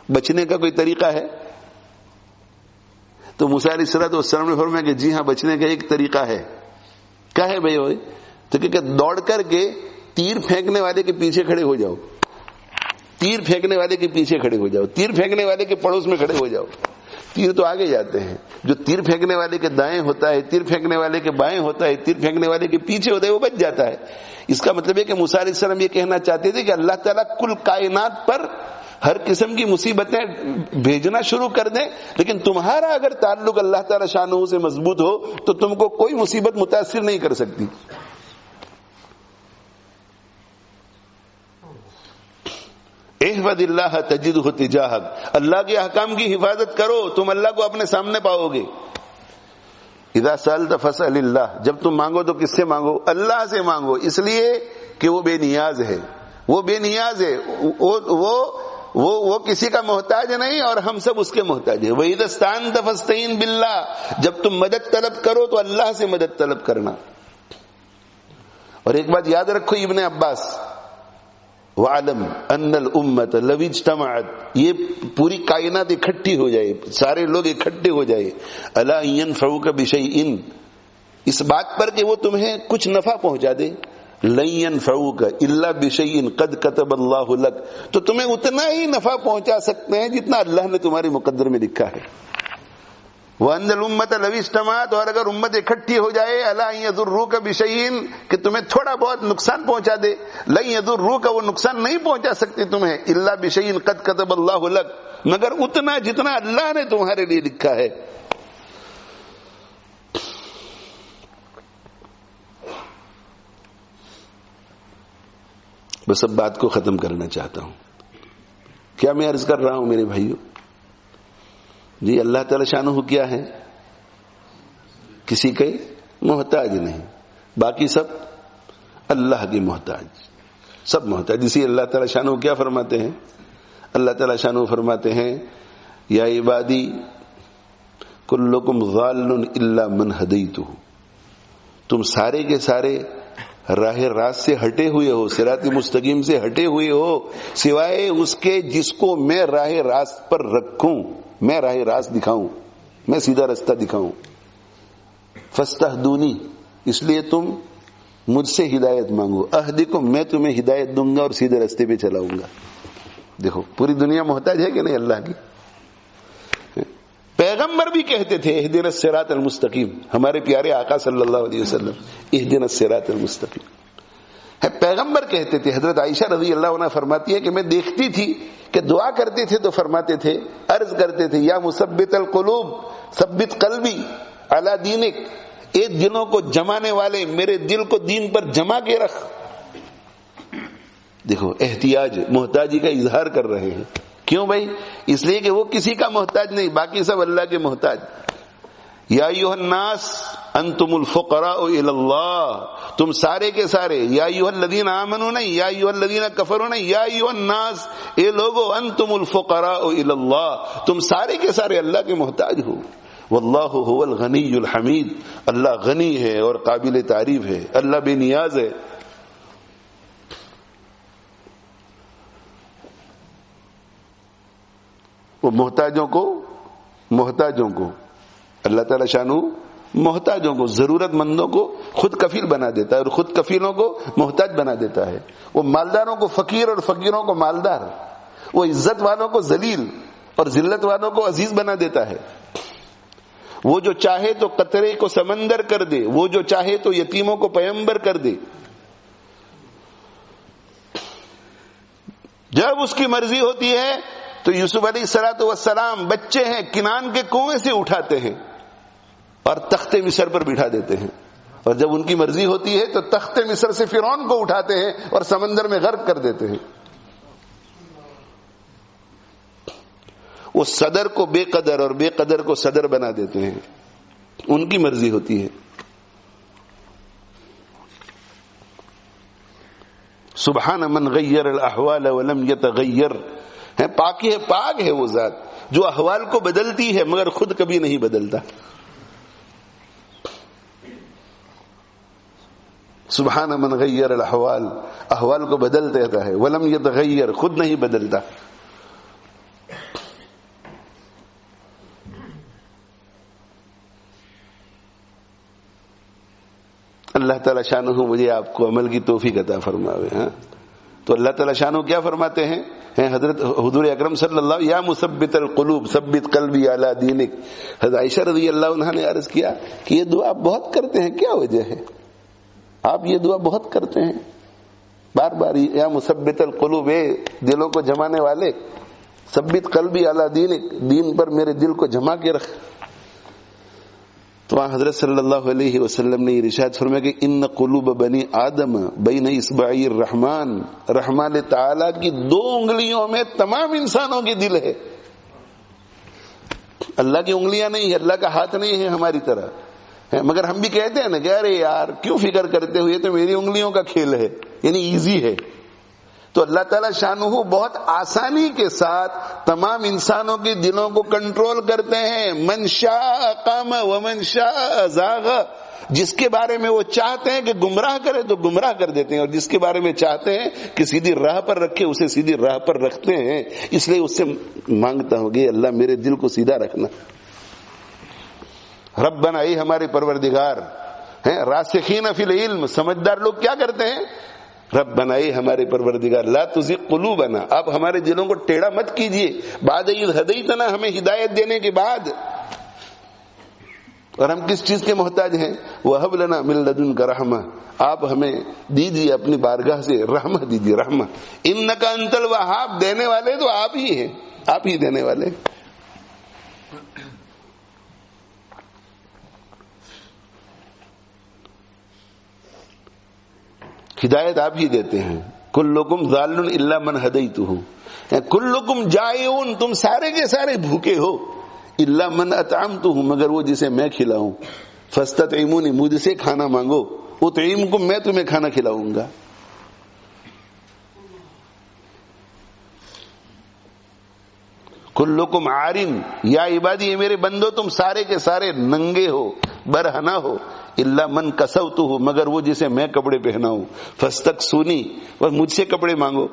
بچنے کا کوئی طریقہ ہے؟ تو موسیٰ علیہ السلام نے فرمایا کہ جی ہاں, بچنے کا ایک طریقہ ہے. کیا ہے بھائی ہوئے؟ تو کہ دوڑ کر کے تیر پھینکنے والے کے پیچھے کھڑے ہو جاؤ, تیر پھینکنے والے کے پیچھے کھڑے ہو جاؤ, تیر پھینکنے والے کے پڑوس میں کھڑے ہو جاؤ. تیر تو آگے جاتے ہیں, جو تیر پھینکنے والے کے دائیں ہوتا ہے, تیر پھینکنے والے کے بائیں ہوتا ہے, تیر پھینکنے والے کے پیچھے ہوتا ہے, وہ بچ جاتا ہے. اس کا مطلب ہے کہ موسیٰ علیہ السلام یہ کہنا چاہتے تھے کہ اللہ تعالیٰ کل کائنات پر ہر قسم کی مصیبتیں بھیجنا شروع کر دیں, لیکن تمہارا اگر تعلق اللہ تعالیٰ شانہ سے مضبوط ہو تو تم کو کوئی مصیبت متاثر نہیں کر سکتی. احفظ اللہ تجدہ تجاہک. اللہ کے احکام کی حفاظت کرو, تم اللہ کو اپنے سامنے پاؤ گے. اذا سألت فاسأل اللہ. جب تم مانگو تو کس سے مانگو؟ اللہ سے مانگو, اس لیے کہ وہ بے نیاز ہے, وہ بے نیاز ہے, وہ کسی کا محتاج نہیں اور ہم سب اس کے محتاج ہیں. وَإِذَا اسْتَعَنْتَ فَاسْتَعِنْ بِاللَّهِ. جب تم مدد طلب کرو تو اللہ سے مدد طلب کرنا. اور ایک بات یاد رکھو ابن عباس, وَعَلَمْ أَنَّ الْأُمَّةَ لَوِ اجْتَمَعَتْ. یہ پوری کائنات اکٹھی ہو جائے, سارے لوگ اکٹھے ہو جائے, أَلَا يَنْفَعُكَ بِشَيْءٍ, اس بات پر کہ وہ تمہیں کچھ نفع پہنچا دے, لَن يَنْفَعُكَ إِلَّا بِشَيْءٍ قَدْ كَتَبَ اللَّهُ لَكَ, تو تمہیں اتنا ہی نفع پہنچا سکتے ہیں جتنا اللہ نے تمہارے مقدر میں لکھا ہے. وَأَنَّ الْأُمَّةَ لَوِ اجْتَمَعَتْ, اور اگر امت اکٹھی ہو جائے, أَلَا يَضُرُّكَ بِشَيْءٍ, کہ تمہیں تھوڑا بہت نقصان پہنچا دے, لَن يَضُرُّكَ, وہ نقصان نہیں پہنچا سکتے تمہیں, إِلَّا بِشَيْءٍ قَدْ كَتَبَ اللَّهُ لَكَ, مگر اتنا جتنا اللہ نے تمہارے لیے لکھا ہے. بس اب بات کو ختم کرنا چاہتا ہوں. کیا میں عرض کر رہا ہوں میرے بھائیوں؟ جی اللہ تعالی شانہ کیا ہے؟ کسی کے محتاج نہیں, باقی سب اللہ کی محتاج, سب محتاج. اسی اللہ تعالی شانہ کیا فرماتے ہیں؟ اللہ تعالی شانہ فرماتے ہیں, یا عبادی کلکم ضال الا من ہدیتہ, تم سارے کے سارے راہ راست سے ہٹے ہوئے ہو, صراط مستقیم سے ہٹے ہوئے ہو, سوائے اس کے جس کو میں راہ راست پر رکھوں, میں راہ راست دکھاؤں, میں سیدھا رستہ دکھاؤں. فاستہدونی, اس لیے تم مجھ سے ہدایت مانگو, اہدکم, میں تمہیں ہدایت دوں گا اور سیدھے رستے پہ چلاؤں گا. دیکھو پوری دنیا محتاج ہے کہ نہیں اللہ کی؟ پیغمبر بھی کہتے تھے اہدنا الصراط المستقیم, ہمارے پیارے آقا صلی اللہ علیہ وسلم, اہدنا الصراط المستقیم. پیغمبر کہتے تھے. حضرت عائشہ رضی اللہ عنہ فرماتی ہے کہ میں دیکھتی تھی کہ دعا کرتے تھے تو فرماتے تھے, عرض کرتے تھے, یا مثبت القلوب ثبت قلبی علی دینک, اے دلوں کو جمانے والے میرے دل کو دین پر جما کے رکھ. دیکھو احتیاج, محتاجی کا اظہار کر رہے ہیں. کیوں بھائی؟ اس لیے کہ وہ کسی کا محتاج نہیں, باقی سب اللہ کے محتاج. یا ایھا الناس انتم الفقراء الی اللہ, تم سارے کے سارے, یا ایھا الذین آمنوا نہیں, یا ایھا الذین کفروا نہیں, یا ایھا الناس, اے لوگو, انتم الفقراء الی اللہ, تم سارے کے سارے اللہ کے محتاج ہو. واللہ هو الغنی الحمید, اللہ غنی ہے اور قابل تعریف ہے, اللہ بے نیاز ہے. وہ محتاجوں کو اللہ تعالی شانو محتاجوں کو, ضرورت مندوں کو خود کفیل بنا دیتا ہے اور خود کفیلوں کو محتاج بنا دیتا ہے. وہ مالداروں کو فقیر اور فقیروں کو مالدار, وہ عزت والوں کو ذلیل اور ذلت والوں کو عزیز بنا دیتا ہے. وہ جو چاہے تو قطرے کو سمندر کر دے, وہ جو چاہے تو یتیموں کو پیمبر کر دے. جب اس کی مرضی ہوتی ہے تو یوسف علیہ السلام بچے ہیں, کنان کے کنویں سے اٹھاتے ہیں اور تخت مصر پر بٹھا دیتے ہیں, اور جب ان کی مرضی ہوتی ہے تو تخت مصر سے فرعون کو اٹھاتے ہیں اور سمندر میں غرق کر دیتے ہیں. وہ صدر کو بے قدر اور بے قدر کو صدر بنا دیتے ہیں, ان کی مرضی ہوتی ہے. سبحان من غیر الاحوال ولم یتغیر, پاک ہے وہ ذات جو احوال کو بدلتی ہے مگر خود کبھی نہیں بدلتا. سبحان من غیر الاحوال, احوال کو بدل دیتا ہے, ولم یتغیر, خود نہیں بدلتا. اللہ تعالی شانہ مجھے آپ کو عمل کی توفیق عطا فرماوے. تو اللہ تعالی شانہ کیا فرماتے ہیں حضرت حضور اکرم صلی اللہ علیہ وسلم, یا مثبت القلوب ثبت قلبی علی دینک. حضرت عائشہ رضی اللہ عنہا نے عرض کیا کہ یہ دعا آپ بہت کرتے ہیں, کیا وجہ ہے؟ آپ یہ دعا بہت کرتے ہیں بار بار, یا مثبت القلوب, اے دلوں کو جمانے والے, ثبت قلبی علی دینک, دین پر میرے دل کو جما کے رکھ. تو وہاں حضرت صلی اللہ علیہ وسلم نے یہ ارشاد فرمایا کہ ان قلوب بنی آدم بین اصبعی الرحمن, رحمان تعالی کی 2 انگلیوں میں تمام انسانوں کے دل ہے. اللہ کی انگلیاں نہیں ہے, اللہ کا ہاتھ نہیں ہے ہماری طرح, مگر ہم بھی کہتے ہیں نا کہ ارے یار کیوں فکر کرتے ہوئے, تو میری انگلیوں کا کھیل ہے, یعنی ایزی ہے. تو اللہ تعالیٰ شانہ بہت آسانی کے ساتھ تمام انسانوں کے دلوں کو کنٹرول کرتے ہیں. من شاء قام ومن شاء زاغ, جس کے بارے میں وہ چاہتے ہیں کہ گمراہ کرے تو گمراہ کر دیتے ہیں, اور جس کے بارے میں چاہتے ہیں کہ سیدھی راہ پر رکھے اسے سیدھی راہ پر رکھتے ہیں. اس لیے اس سے مانگتا ہوں کہ اللہ میرے دل کو سیدھا رکھنا. ربنا, اے ہمارے پروردگار. راسخین فی العلم, سمجھدار لوگ کیا کرتے ہیں, ربنا, اے ہمارے پروردگار, لا تزغ قلوبنا, آپ ہمارے دلوں کو ٹیڑھا مت کیجیے, بعد اذ ہدیتنا, ہمیں ہدایت دینے کے بعد. اور ہم کس چیز کے محتاج ہیں, وہب لنا من لدنک رحمہ, آپ ہمیں دیجیے اپنی بارگاہ سے رحمت دیجیے, رحمت. انک انت الوہاب, دینے والے تو آپ ہی ہیں, آپ ہی دینے والے. ہدایت آپ ہی دیتے ہیں. کلکم ضال الا من ہدیتہ, کلکم جائعون, تم سارے کے سارے بھوکے ہو, الا من اطعمتہ, مگر وہ جسے میں کھلاؤں. فاستطعمونی, مجھ سے کھانا مانگو, اطعمکم, میں تمہیں کھانا کھلاؤں گا. کلکم عارن, یا عبادی, یہ میرے بندو تم سارے کے سارے ننگے ہو, برہنہ ہو, الا من کسوتہ, مگر وہ جسے میں کپڑے پہناؤں. فاستکسونی, اور مجھ سے کپڑے مانگو.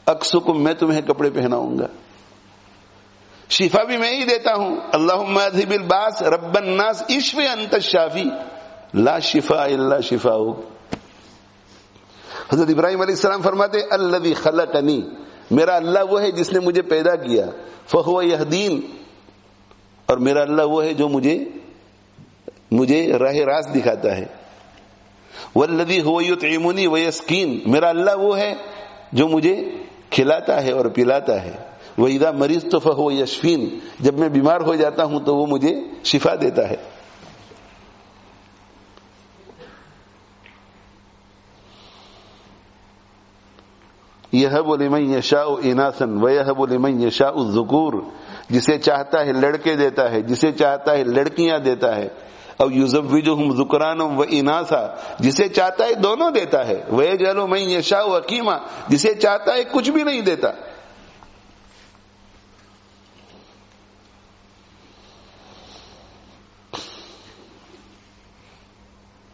اکسکم, میں تمہیں کپڑے پہناؤں گا. شفا بھی میں ہی دیتا ہوں. اللہم اذھب الباس رب الناس اشف انت الشافی لا شفاء الا شفاؤک. حضرت ابراہیم علیہ السلام فرماتے الذی خلقنی, میرا اللہ وہ ہے جس نے مجھے پیدا کیا. فہو یہدین, اور میرا اللہ وہ ہے جو مجھے راہ راست دکھاتا ہے. والذی هو یطعمنی ویسقین، میرا اللہ وہ ہے جو مجھے کھلاتا ہے اور پلاتا ہے. وَإِذَا مَرِضْتُ فَهُوَ يَشْفِينِ، جب میں بیمار ہو جاتا ہوں تو وہ مجھے شفا دیتا ہے. یَهَبُ لِمَن یَشَاءُ إِنَاثًا وَیَهَبُ لِمَن یَشَاءُ الذُّکُورَ، جسے چاہتا ہے لڑکے دیتا ہے، جسے چاہتا ہے لڑکیاں دیتا ہے. او یزوجہم ذکرانا و اناثا، جسے چاہتا ہے دونوں دیتا ہے. ویجعل من یشاء عقیما، جسے چاہتا ہے کچھ بھی نہیں دیتا.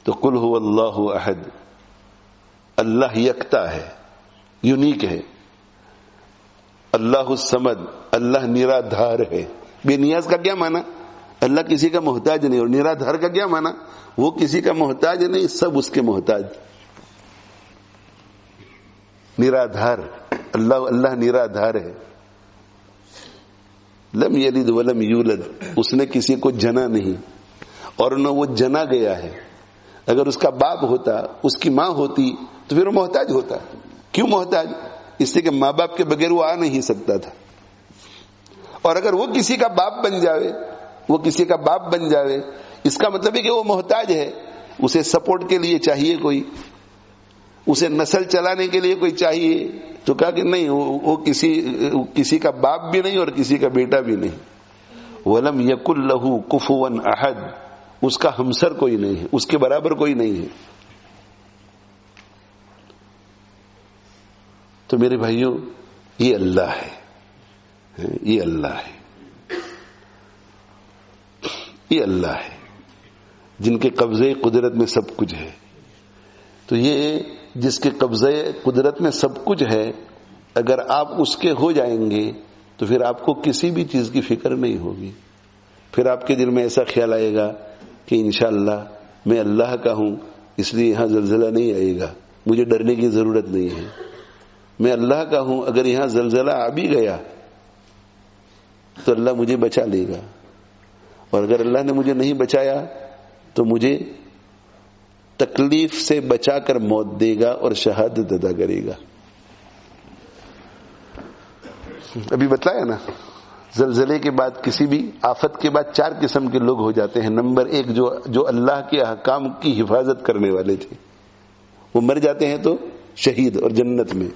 تو قل هو اللہ احد، اللہ یکتا ہے، یونیک ہے. اللہ الصمد، اللہ نرادھار ہے. بے نیاز کا کیا معنی؟ اللہ کسی کا محتاج نہیں. اور نرادھار کا کیا معنی؟ وہ کسی کا محتاج نہیں، سب اس کے محتاج. نرادھار اللہ نرادھار ہے. لم یلد ولم یولد، اس نے کسی کو جنا نہیں اور نہ وہ جنا گیا ہے. اگر اس کا باپ ہوتا، اس کی ماں ہوتی تو پھر وہ محتاج ہوتا. کیوں محتاج؟ اس لیے کہ ماں باپ کے بغیر وہ آ نہیں سکتا تھا. اور اگر وہ کسی کا باپ بن جاوے، وہ کسی کا باپ بن جاوے، اس کا مطلب ہے کہ وہ محتاج ہے. اسے سپورٹ کے لیے چاہیے کوئی، اسے نسل چلانے کے لیے کوئی چاہیے. تو کہا کہ نہیں، وہ کسی کا باپ بھی نہیں اور کسی کا بیٹا بھی نہیں. وَلَمْ يَكُنْ لَهُ كُفُوًا أَحَدٌ، اس کا ہمسر کوئی نہیں ہے، اس کے برابر کوئی نہیں ہے. تو میرے بھائیوں، یہ اللہ ہے، یہ اللہ ہے، یہ اللہ ہے جن کے قبضے قدرت میں سب کچھ ہے. تو یہ جس کے قبضے قدرت میں سب کچھ ہے، اگر آپ اس کے ہو جائیں گے تو پھر آپ کو کسی بھی چیز کی فکر نہیں ہوگی. پھر آپ کے دل میں ایسا خیال آئے گا کہ انشاءاللہ میں اللہ کا ہوں، اس لیے یہاں زلزلہ نہیں آئے گا، مجھے ڈرنے کی ضرورت نہیں ہے. میں اللہ کا ہوں، اگر یہاں زلزلہ آ بھی گیا تو اللہ مجھے بچا لے گا، اور اگر اللہ نے مجھے نہیں بچایا تو مجھے تکلیف سے بچا کر موت دے گا اور شہادت ادا کرے گا. ابھی بتلایا نا، زلزلے کے بعد، کسی بھی آفت کے بعد 4 قسم کے لوگ ہو جاتے ہیں. نمبر 1 جو اللہ کے احکام کی حفاظت کرنے والے تھے، وہ مر جاتے ہیں تو شہید اور جنت میں.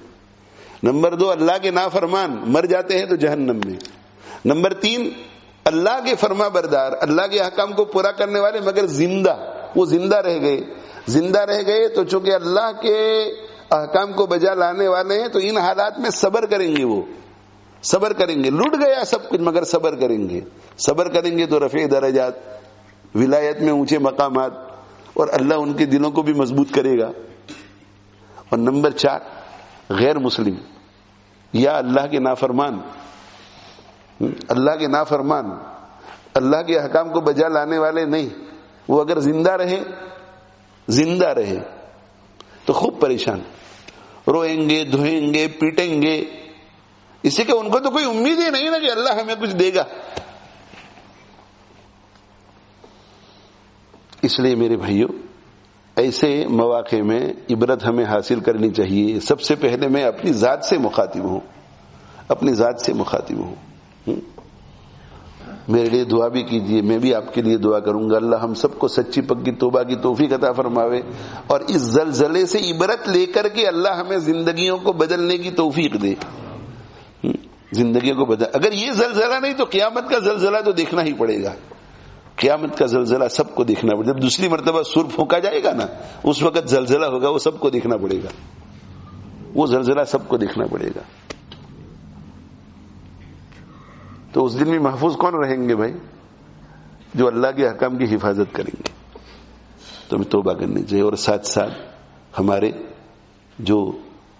نمبر 2 اللہ کے نافرمان، مر جاتے ہیں تو جہنم میں. نمبر 3 اللہ کے فرما بردار، اللہ کے احکام کو پورا کرنے والے مگر زندہ، وہ زندہ رہ گئے. زندہ رہ گئے تو چونکہ اللہ کے احکام کو بجا لانے والے ہیں تو ان حالات میں صبر کریں گے. وہ صبر کریں گے. لٹ گیا سب کچھ مگر صبر کریں گے. صبر کریں گے تو رفع درجات، ولایت میں اونچے مقامات، اور اللہ ان کے دلوں کو بھی مضبوط کرے گا. اور نمبر 4 غیر مسلم یا اللہ کے نافرمان، اللہ کے نافرمان، اللہ کے احکام کو بجا لانے والے نہیں، وہ اگر زندہ رہے تو خوب پریشان، روئیں گے، دھوئیں گے، پیٹیں گے، اسی کہ ان کو تو کوئی امید ہی نہیں نا کہ اللہ ہمیں کچھ دے گا. اس لیے میرے بھائیوں، ایسے مواقع میں عبرت ہمیں حاصل کرنی چاہیے. سب سے پہلے میں اپنی ذات سے مخاطب ہوں، اپنی ذات سے مخاطب ہوں. میرے لیے دعا بھی کیجیے، میں بھی آپ کے لیے دعا کروں گا. اللہ ہم سب کو سچی پکی توبہ کی توفیق عطا فرماوے، اور اس زلزلے سے عبرت لے کر کے اللہ ہمیں زندگیوں کو بدلنے کی توفیق دے. زندگیوں کو بدل، اگر یہ زلزلہ نہیں تو قیامت کا زلزلہ تو دیکھنا ہی پڑے گا. قیامت کا زلزلہ سب کو دیکھنا پڑے گا. جب دوسری مرتبہ سور پھونکا جائے گا نا، اس وقت زلزلہ ہوگا، وہ سب کو دیکھنا پڑے گا. وہ زلزلہ سب کو دیکھنا پڑے گا. تو اس دن میں محفوظ کون رہیں گے بھائی؟ جو اللہ کے احکام کی حفاظت کریں گے. تو ہمیں توبہ کرنی چاہیے. اور ساتھ ساتھ ہمارے جو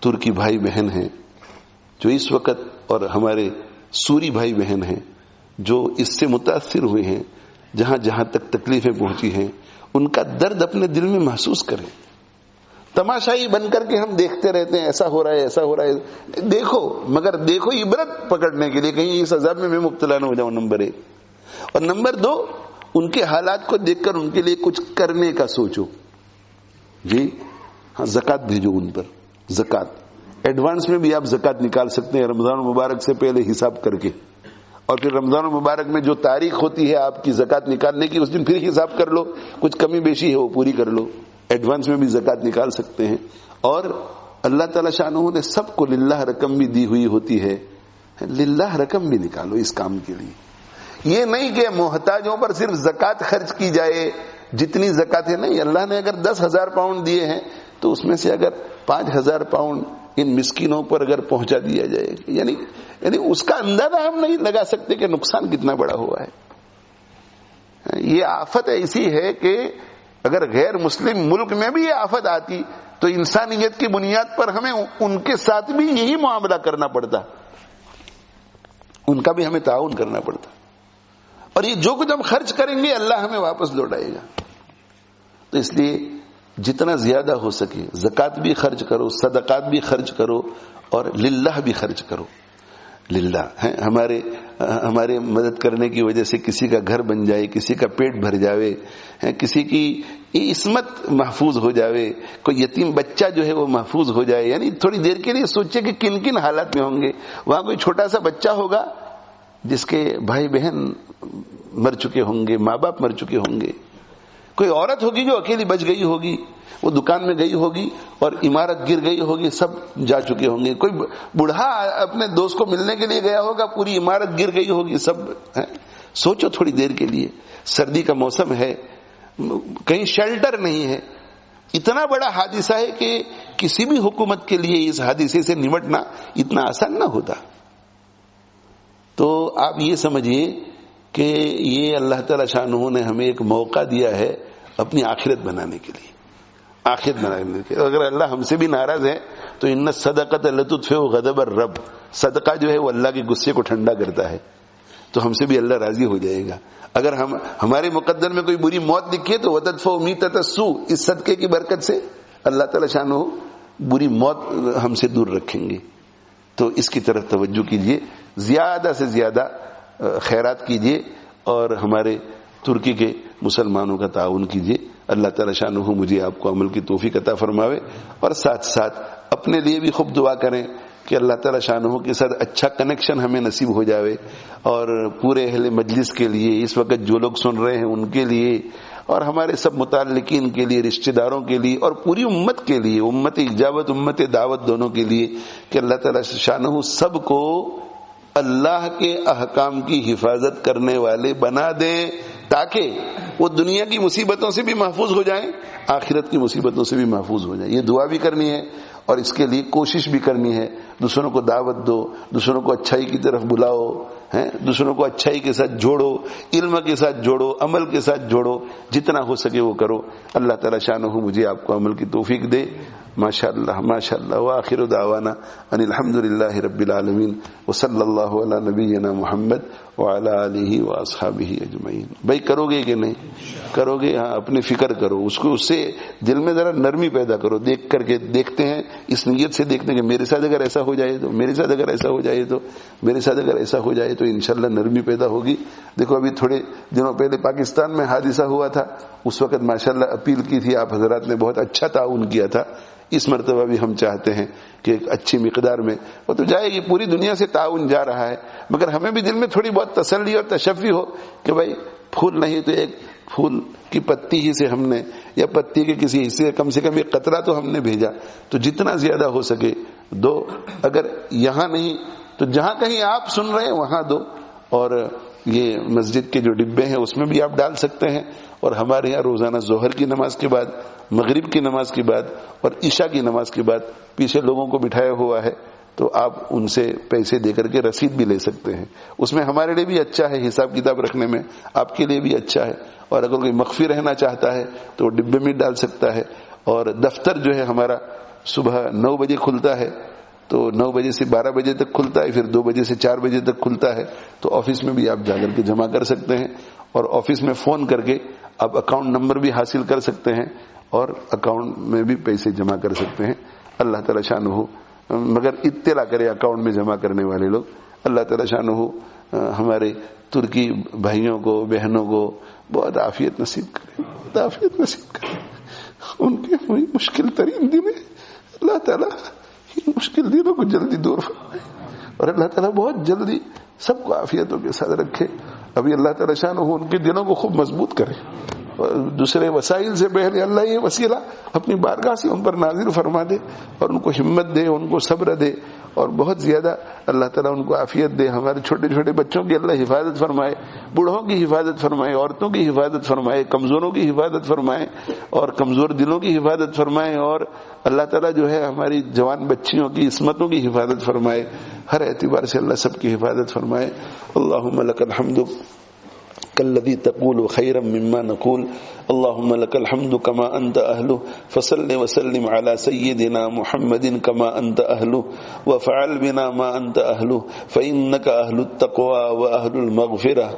ترکی بھائی بہن ہیں جو اس وقت، اور ہمارے سوری بھائی بہن ہیں جو اس سے متاثر ہوئے ہیں، جہاں جہاں تک تکلیفیں پہنچی ہیں، ان کا درد اپنے دل میں محسوس کریں. تماشائی بن کر کے ہم دیکھتے رہتے ہیں، ایسا ہو رہا ہے، ایسا ہو رہا ہے. دیکھو، مگر دیکھو عبرت پکڑنے کے لیے، کہیں اس عذاب میں مبتلا نہ ہو جاؤں. نمبر 1. اور نمبر 2، ان کے حالات کو دیکھ کر ان کے لیے کچھ کرنے کا سوچو. جی ہاں زکات بھیجو ان پر. زکات ایڈوانس میں بھی آپ زکات نکال سکتے ہیں رمضان المبارک سے پہلے حساب کر کے, اور پھر رمضان المبارک میں جو تاریخ ہوتی ہے آپ کی زکات نکالنے کی اس دن پھر حساب کر لو, کچھ کمی بیشی ہے وہ پوری کر لو. ایڈوانس میں بھی زکات نکال سکتے ہیں. اور اللہ تعالی شانہ نے سب کو للہ رقم بھی دی ہوئی ہوتی ہے, للہ رقم بھی نکالو اس کام کے لیے. یہ نہیں کہ محتاجوں پر صرف زکات خرچ کی جائے, جتنی زکات ہے نہیں. اللہ نے اگر 10,000 پاؤنڈ دیے ہیں تو اس میں سے اگر 5,000 پاؤنڈ ان مسکینوں پر اگر پہنچا دیا جائے, یعنی اس کا اندازہ ہم نہیں لگا سکتے کہ نقصان کتنا بڑا ہوا ہے. یہ آفت ایسی ہے کہ اگر غیر مسلم ملک میں بھی یہ آفت آتی تو انسانیت کی بنیاد پر ہمیں ان کے ساتھ بھی یہی معاملہ کرنا پڑتا, ان کا بھی ہمیں تعاون کرنا پڑتا. اور یہ جو کچھ ہم خرچ کریں گے اللہ ہمیں واپس لوٹائے گا. تو اس لیے جتنا زیادہ ہو سکے زکات بھی خرچ کرو, صدقات بھی خرچ کرو, اور للہ بھی خرچ کرو. للہ ہمارے مدد کرنے کی وجہ سے کسی کا گھر بن جائے, کسی کا پیٹ بھر جاوے, کسی کی عصمت محفوظ ہو جاوے, کوئی یتیم بچہ جو ہے وہ محفوظ ہو جائے. یعنی تھوڑی دیر کے لیے سوچے کہ کن کن حالات میں ہوں گے. وہاں کوئی چھوٹا سا بچہ ہوگا جس کے بھائی بہن مر چکے ہوں گے, ماں باپ مر چکے ہوں گے. کوئی عورت ہوگی جو اکیلی بچ گئی ہوگی, وہ دکان میں گئی ہوگی اور عمارت گر گئی ہوگی, سب جا چکے ہوں گے. کوئی بوڑھا اپنے دوست کو ملنے کے لیے گیا ہوگا, پوری عمارت گر گئی ہوگی, سب. سوچو تھوڑی دیر کے لیے, سردی کا موسم ہے, کہیں شیلٹر نہیں ہے. اتنا بڑا حادثہ ہے کہ کسی بھی حکومت کے لیے اس حادثے سے نمٹنا اتنا آسان نہ ہوتا. تو آپ یہ سمجھیے کہ یہ اللہ تعالی شانہ نے ہمیں ایک موقع دیا ہے اپنی آخرت بنانے کے لیے. آخرت بنانے کے لیے اگر اللہ ہم سے بھی ناراض ہے تو ان الصدقۃ لتطفئ غضب الرب, صدقہ جو ہے وہ اللہ کے غصے کو ٹھنڈا کرتا ہے, تو ہم سے بھی اللہ راضی ہو جائے گا. اگر ہمارے مقدر میں کوئی بری موت لکھی ہے تو وتدفع میتۃ السوء, اس صدقے کی برکت سے اللہ تعالی شانہ بری موت ہم سے دور رکھیں گے. تو اس کی طرف توجہ کیجیے, زیادہ سے زیادہ خیرات کیجیے, اور ہمارے ترکی کے مسلمانوں کا تعاون کیجیے. اللہ تعالی شانہ مجھے آپ کو عمل کی توفیق عطا فرماوے, اور ساتھ ساتھ اپنے لیے بھی خوب دعا کریں کہ اللہ تعالی شانہ کے ساتھ اچھا کنیکشن ہمیں نصیب ہو جاوے, اور پورے اہل مجلس کے لیے, اس وقت جو لوگ سن رہے ہیں ان کے لیے, اور ہمارے سب متعلقین کے لیے, رشتہ داروں کے لیے, اور پوری امت کے لیے, امت اجابت امت دعوت دونوں کے لیے, کہ اللہ تعالی شانہ سب کو اللہ کے احکام کی حفاظت کرنے والے بنا دے, تاکہ وہ دنیا کی مصیبتوں سے بھی محفوظ ہو جائیں, آخرت کی مصیبتوں سے بھی محفوظ ہو جائیں. یہ دعا بھی کرنی ہے اور اس کے لیے کوشش بھی کرنی ہے. دوسروں کو دعوت دو, دوسروں کو اچھائی کی طرف بلاؤ, دوسروں کو اچھائی کے ساتھ جوڑو, علم کے ساتھ جوڑو, عمل کے ساتھ جوڑو, جتنا ہو سکے وہ کرو. اللہ تعالی شانہ مجھے آپ کو عمل کی توفیق دے. ماشاء اللہ ماشاء اللہ. وآخر دعوانا ان الحمد للہ رب العالمین, وصلی اللہ علی نبینا محمد وعلی آلہ واصحابہ اجمعین. بھائی کرو گے کہ نہیں کرو گے؟ ہاں اپنی فکر کرو, اس سے دل میں ذرا نرمی پیدا کرو. دیکھ کر کے دیکھتے ہیں, اس نیت سے دیکھتے ہیں کہ میرے ساتھ اگر ایسا ہو جائے تو, میرے ساتھ اگر ایسا ہو جائے تو, میرے ساتھ اگر ایسا ہو جائے تو انشاءاللہ نرمی پیدا ہوگی. دیکھو ابھی تھوڑے دنوں پہلے پاکستان میں حادثہ ہوا تھا, اس وقت ماشاءاللہ اپیل کی تھی آپ حضرات نے, بہت اچھا تعاون کیا تھا. اس مرتبہ بھی ہم چاہتے ہیں کہ ایک اچھی مقدار میں, وہ تو جائے گی, پوری دنیا سے تعاون جا رہا ہے, مگر ہمیں بھی دل میں تھوڑی بہت تسلی اور تشفی ہو کہ بھائی پھول نہیں تو ایک پھول کی پتی ہی سے ہم نے, یا پتی کے کسی حصے کم سے کم ایک قطرہ تو ہم نے بھیجا. تو جتنا زیادہ ہو سکے دو, اگر یہاں نہیں تو جہاں کہیں آپ سن رہے ہیں وہاں دو, اور یہ مسجد کے جو ڈبے ہیں اس میں بھی آپ ڈال سکتے ہیں. اور ہمارے یہاں روزانہ ظہر کی نماز کے بعد, مغرب کی نماز کے بعد اور عشاء کی نماز کے بعد پیچھے لوگوں کو بٹھایا ہوا ہے, تو آپ ان سے پیسے دے کر کے رسید بھی لے سکتے ہیں. اس میں ہمارے لیے بھی اچھا ہے, حساب کتاب رکھنے میں آپ کے لیے بھی اچھا ہے. اور اگر کوئی مخفی رہنا چاہتا ہے تو وہ ڈبے میں ڈال سکتا ہے. اور دفتر جو ہے ہمارا صبح 9 بجے کھلتا ہے, تو 9 بجے سے 12 بجے تک کھلتا ہے, پھر 2 بجے سے 4 بجے تک کھلتا ہے. تو آفس میں بھی آپ جا کر کے جمع کر سکتے ہیں, اور آفس میں فون کر کے آپ اکاؤنٹ نمبر بھی حاصل کر سکتے ہیں, اور اکاؤنٹ میں بھی پیسے جمع کر سکتے ہیں. اللہ تعالی شانہ مگر اطلاع کرے اکاؤنٹ میں جمع کرنے والے لوگ. اللہ تعالی شانہ ہمارے ترکی بھائیوں کو بہنوں کو بہت عافیت نصیب کرے, بہت عافیت نصیب کرے. ان کے مشکل ترین دن ہے، اللہ تعالیٰ ان مشکل دنوں کو جلدی دور فرمائے، اور اللہ تعالیٰ بہت جلدی سب کو عافیتوں کے ساتھ رکھے. ابھی اللہ تعالیٰ شان ہو ان کے دنوں کو خوب مضبوط کرے، اور دوسرے وسائل سے بہتر اللہ یہ وسیلہ اپنی بارگاہ سے ان پر نازل فرما دے، اور ان کو ہمت دے، ان کو صبر دے، اور بہت زیادہ اللہ تعالیٰ ان کو عافیت دے. ہمارے چھوٹے چھوٹے بچوں کی اللہ حفاظت فرمائے، بوڑھوں کی حفاظت فرمائے، عورتوں کی حفاظت فرمائے، کمزوروں کی حفاظت فرمائے، اور کمزور دلوں کی حفاظت فرمائے، اور اللہ تعالیٰ جو ہے ہماری جوان بچیوں کی عصمتوں کی حفاظت فرمائے. ہر اعتبار سے اللہ سب کی حفاظت فرمائے. اللہم لک الحمد كالذي تقول خيرا مما نقول، اللهم لك الحمد كما أنت أهله، فصل وسلم على سيدنا محمد كما أنت أهله، وفعل بنا ما أنت أهله، فإنك أهل التقوى وأهل المغفرة.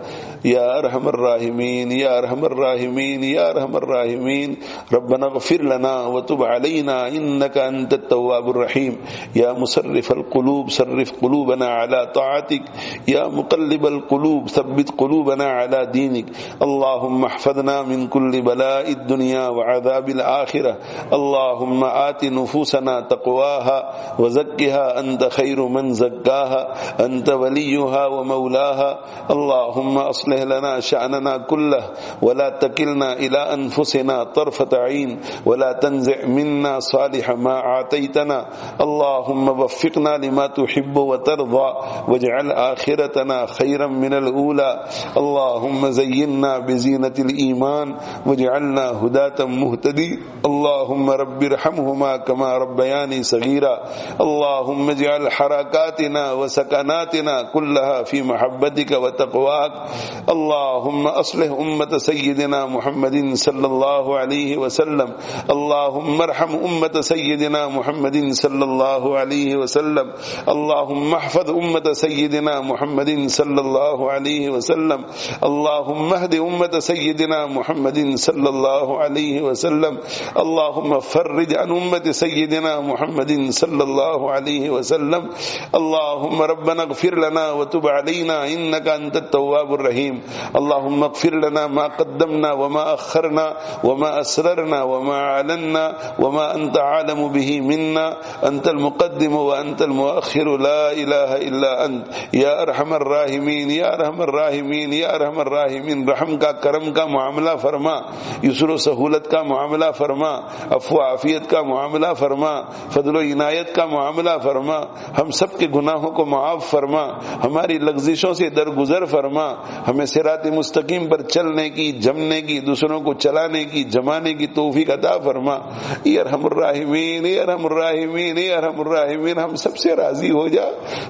يا أرحم الراحمين يا أرحم الراحمين يا أرحم الراحمين. ربنا اغفر لنا وتب علينا إنك أنت التواب الرحيم. يا مصرف القلوب صرف قلوبنا على طاعتك، يا مقلب القلوب ثبت قلوبنا على دينك. اللهم احفظنا من كل بلاء الدنيا وعذاب الآخرة. اللهم آت نفوسنا تقواها وزكها أنت خير من زكاها، أنت وليها ومولاها. اللهم أصلح لنا شأننا كله ولا تكلنا إلى أنفسنا طرفة عين، ولا تنزع منا صالح ما آتيتنا. اللهم وفقنا لما تحب وترضى، واجعل آخرتنا خيرا من الأولى. اللهم زينا بزينة الإيمان واجعلنا هداة مهتدي. اللهم رب ارحمهما كما ربياني صغيرا. اللهم اجعل حركاتنا وسكناتنا كلها في محبتك وتقواك. اللهم أصلح أمة سيدنا محمد صلى الله عليه وسلم. اللهم ارحم أمة سيدنا محمد صلى الله عليه وسلم. اللهم احفظ أمة سيدنا محمد صلى الله عليه وسلم. اللهم اهد أمة سيدنا محمد صلى الله عليه وسلم. اللهم فرج عن أمة سيدنا محمد صلى الله عليه وسلم. اللهم ربنا اغفر لنا وتب علينا إنك أنت التواب الرحيم. اللهم اغفر لنا ما قدمنا وما أخرنا وما أسررنا وما أعلنا وما أنت عالم به منا. أنت المقدم وأنت المؤخر، لا إله إلا أنت. يا أرحم الراحمين يا أرحم الراحمين يا أرحم الراحمين. رحم کا کرم کا معاملہ فرما، یسر و سہولت کا معاملہ فرما، عفو عافیت کا معاملہ فرما، فضل و عنایت کا معاملہ فرما. ہم سب کے گناہوں کو معاف فرما، ہماری لغزشوں سے درگزر فرما. ہمیں صراط مستقیم پر چلنے کی، جمنے کی، دوسروں کو چلانے کی، جمانے کی توفیق عطا فرما. اے ارحم الراحمین اے ارحم الراحمین اے ارحم الراحمین. ہم سب سے راضی ہو جا،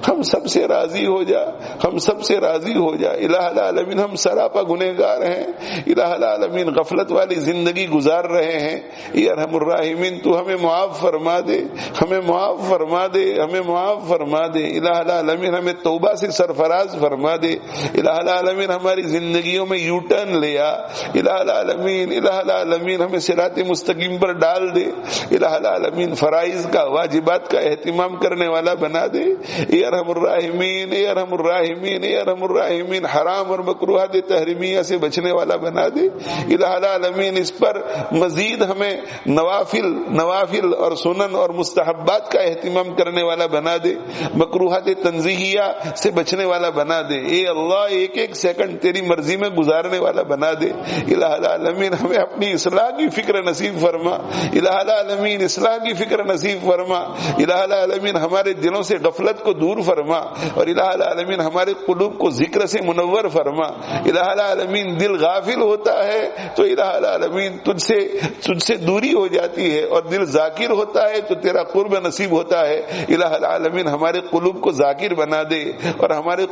ہم سب سے راضی ہو جا، ہم سب سے راضی ہو جا. الہ العالمین ہم سراپا گنہگار ہیں، الہ العالمین غفلت والی زندگی گزار رہے ہیں. اے ارحم الراحمین تو ہمیں معاف فرما دے، ہمیں معاف فرما دے، ہمیں معاف فرما دے. الہ العالمین ہمیں توبہ سے سرفراز فرما دے. الہ العالمین ہماری زندگیوں میں یو ٹرن لیا. الہ العالمین الہ العالمین ہمیں صراط مستقیم پر ڈال دے. الہ العالمین فرائض کا، واجبات کا اہتمام کرنے والا بنا دے. اے ارحم الراحمین اے ارحم الراحمین اے ارحم الراحمین حرام اور مکروہات تحریمیہ سے بچنے والا بنا دے. الہ العالمین اس پر مزید ہمیں نوافل اور سنن اور مستحبات کا اہتمام کرنے والا بنا دے، مکروہات تنزیہیہ سے بچنے والا بنا دے. اے اللہ ایک ایک سیکنڈ تیری مرضی میں گزارنے والا بنا دے. الہ العالمین ہمیں اپنی اصلاح کی فکر نصیب فرما. الہ العالمین اصلاح کی فکر نصیب فرما. الہ العالمین ہمارے دلوں سے غفلت کو دور فرما، اور الہ العالمین ہمارے قلوب کو ذکر سے منور فرما. الہ العالمین دل غافل ہوتا ہے تو الہ العالمین تجھ سے دوری ہو جاتی ہے، اور دل ذاکر ہوتا ہے تو تیرا قرب نصیب ہوتا ہے. الہ العالمین ہمارے قلوب کو ذاکر بنا دے، اور ہمارے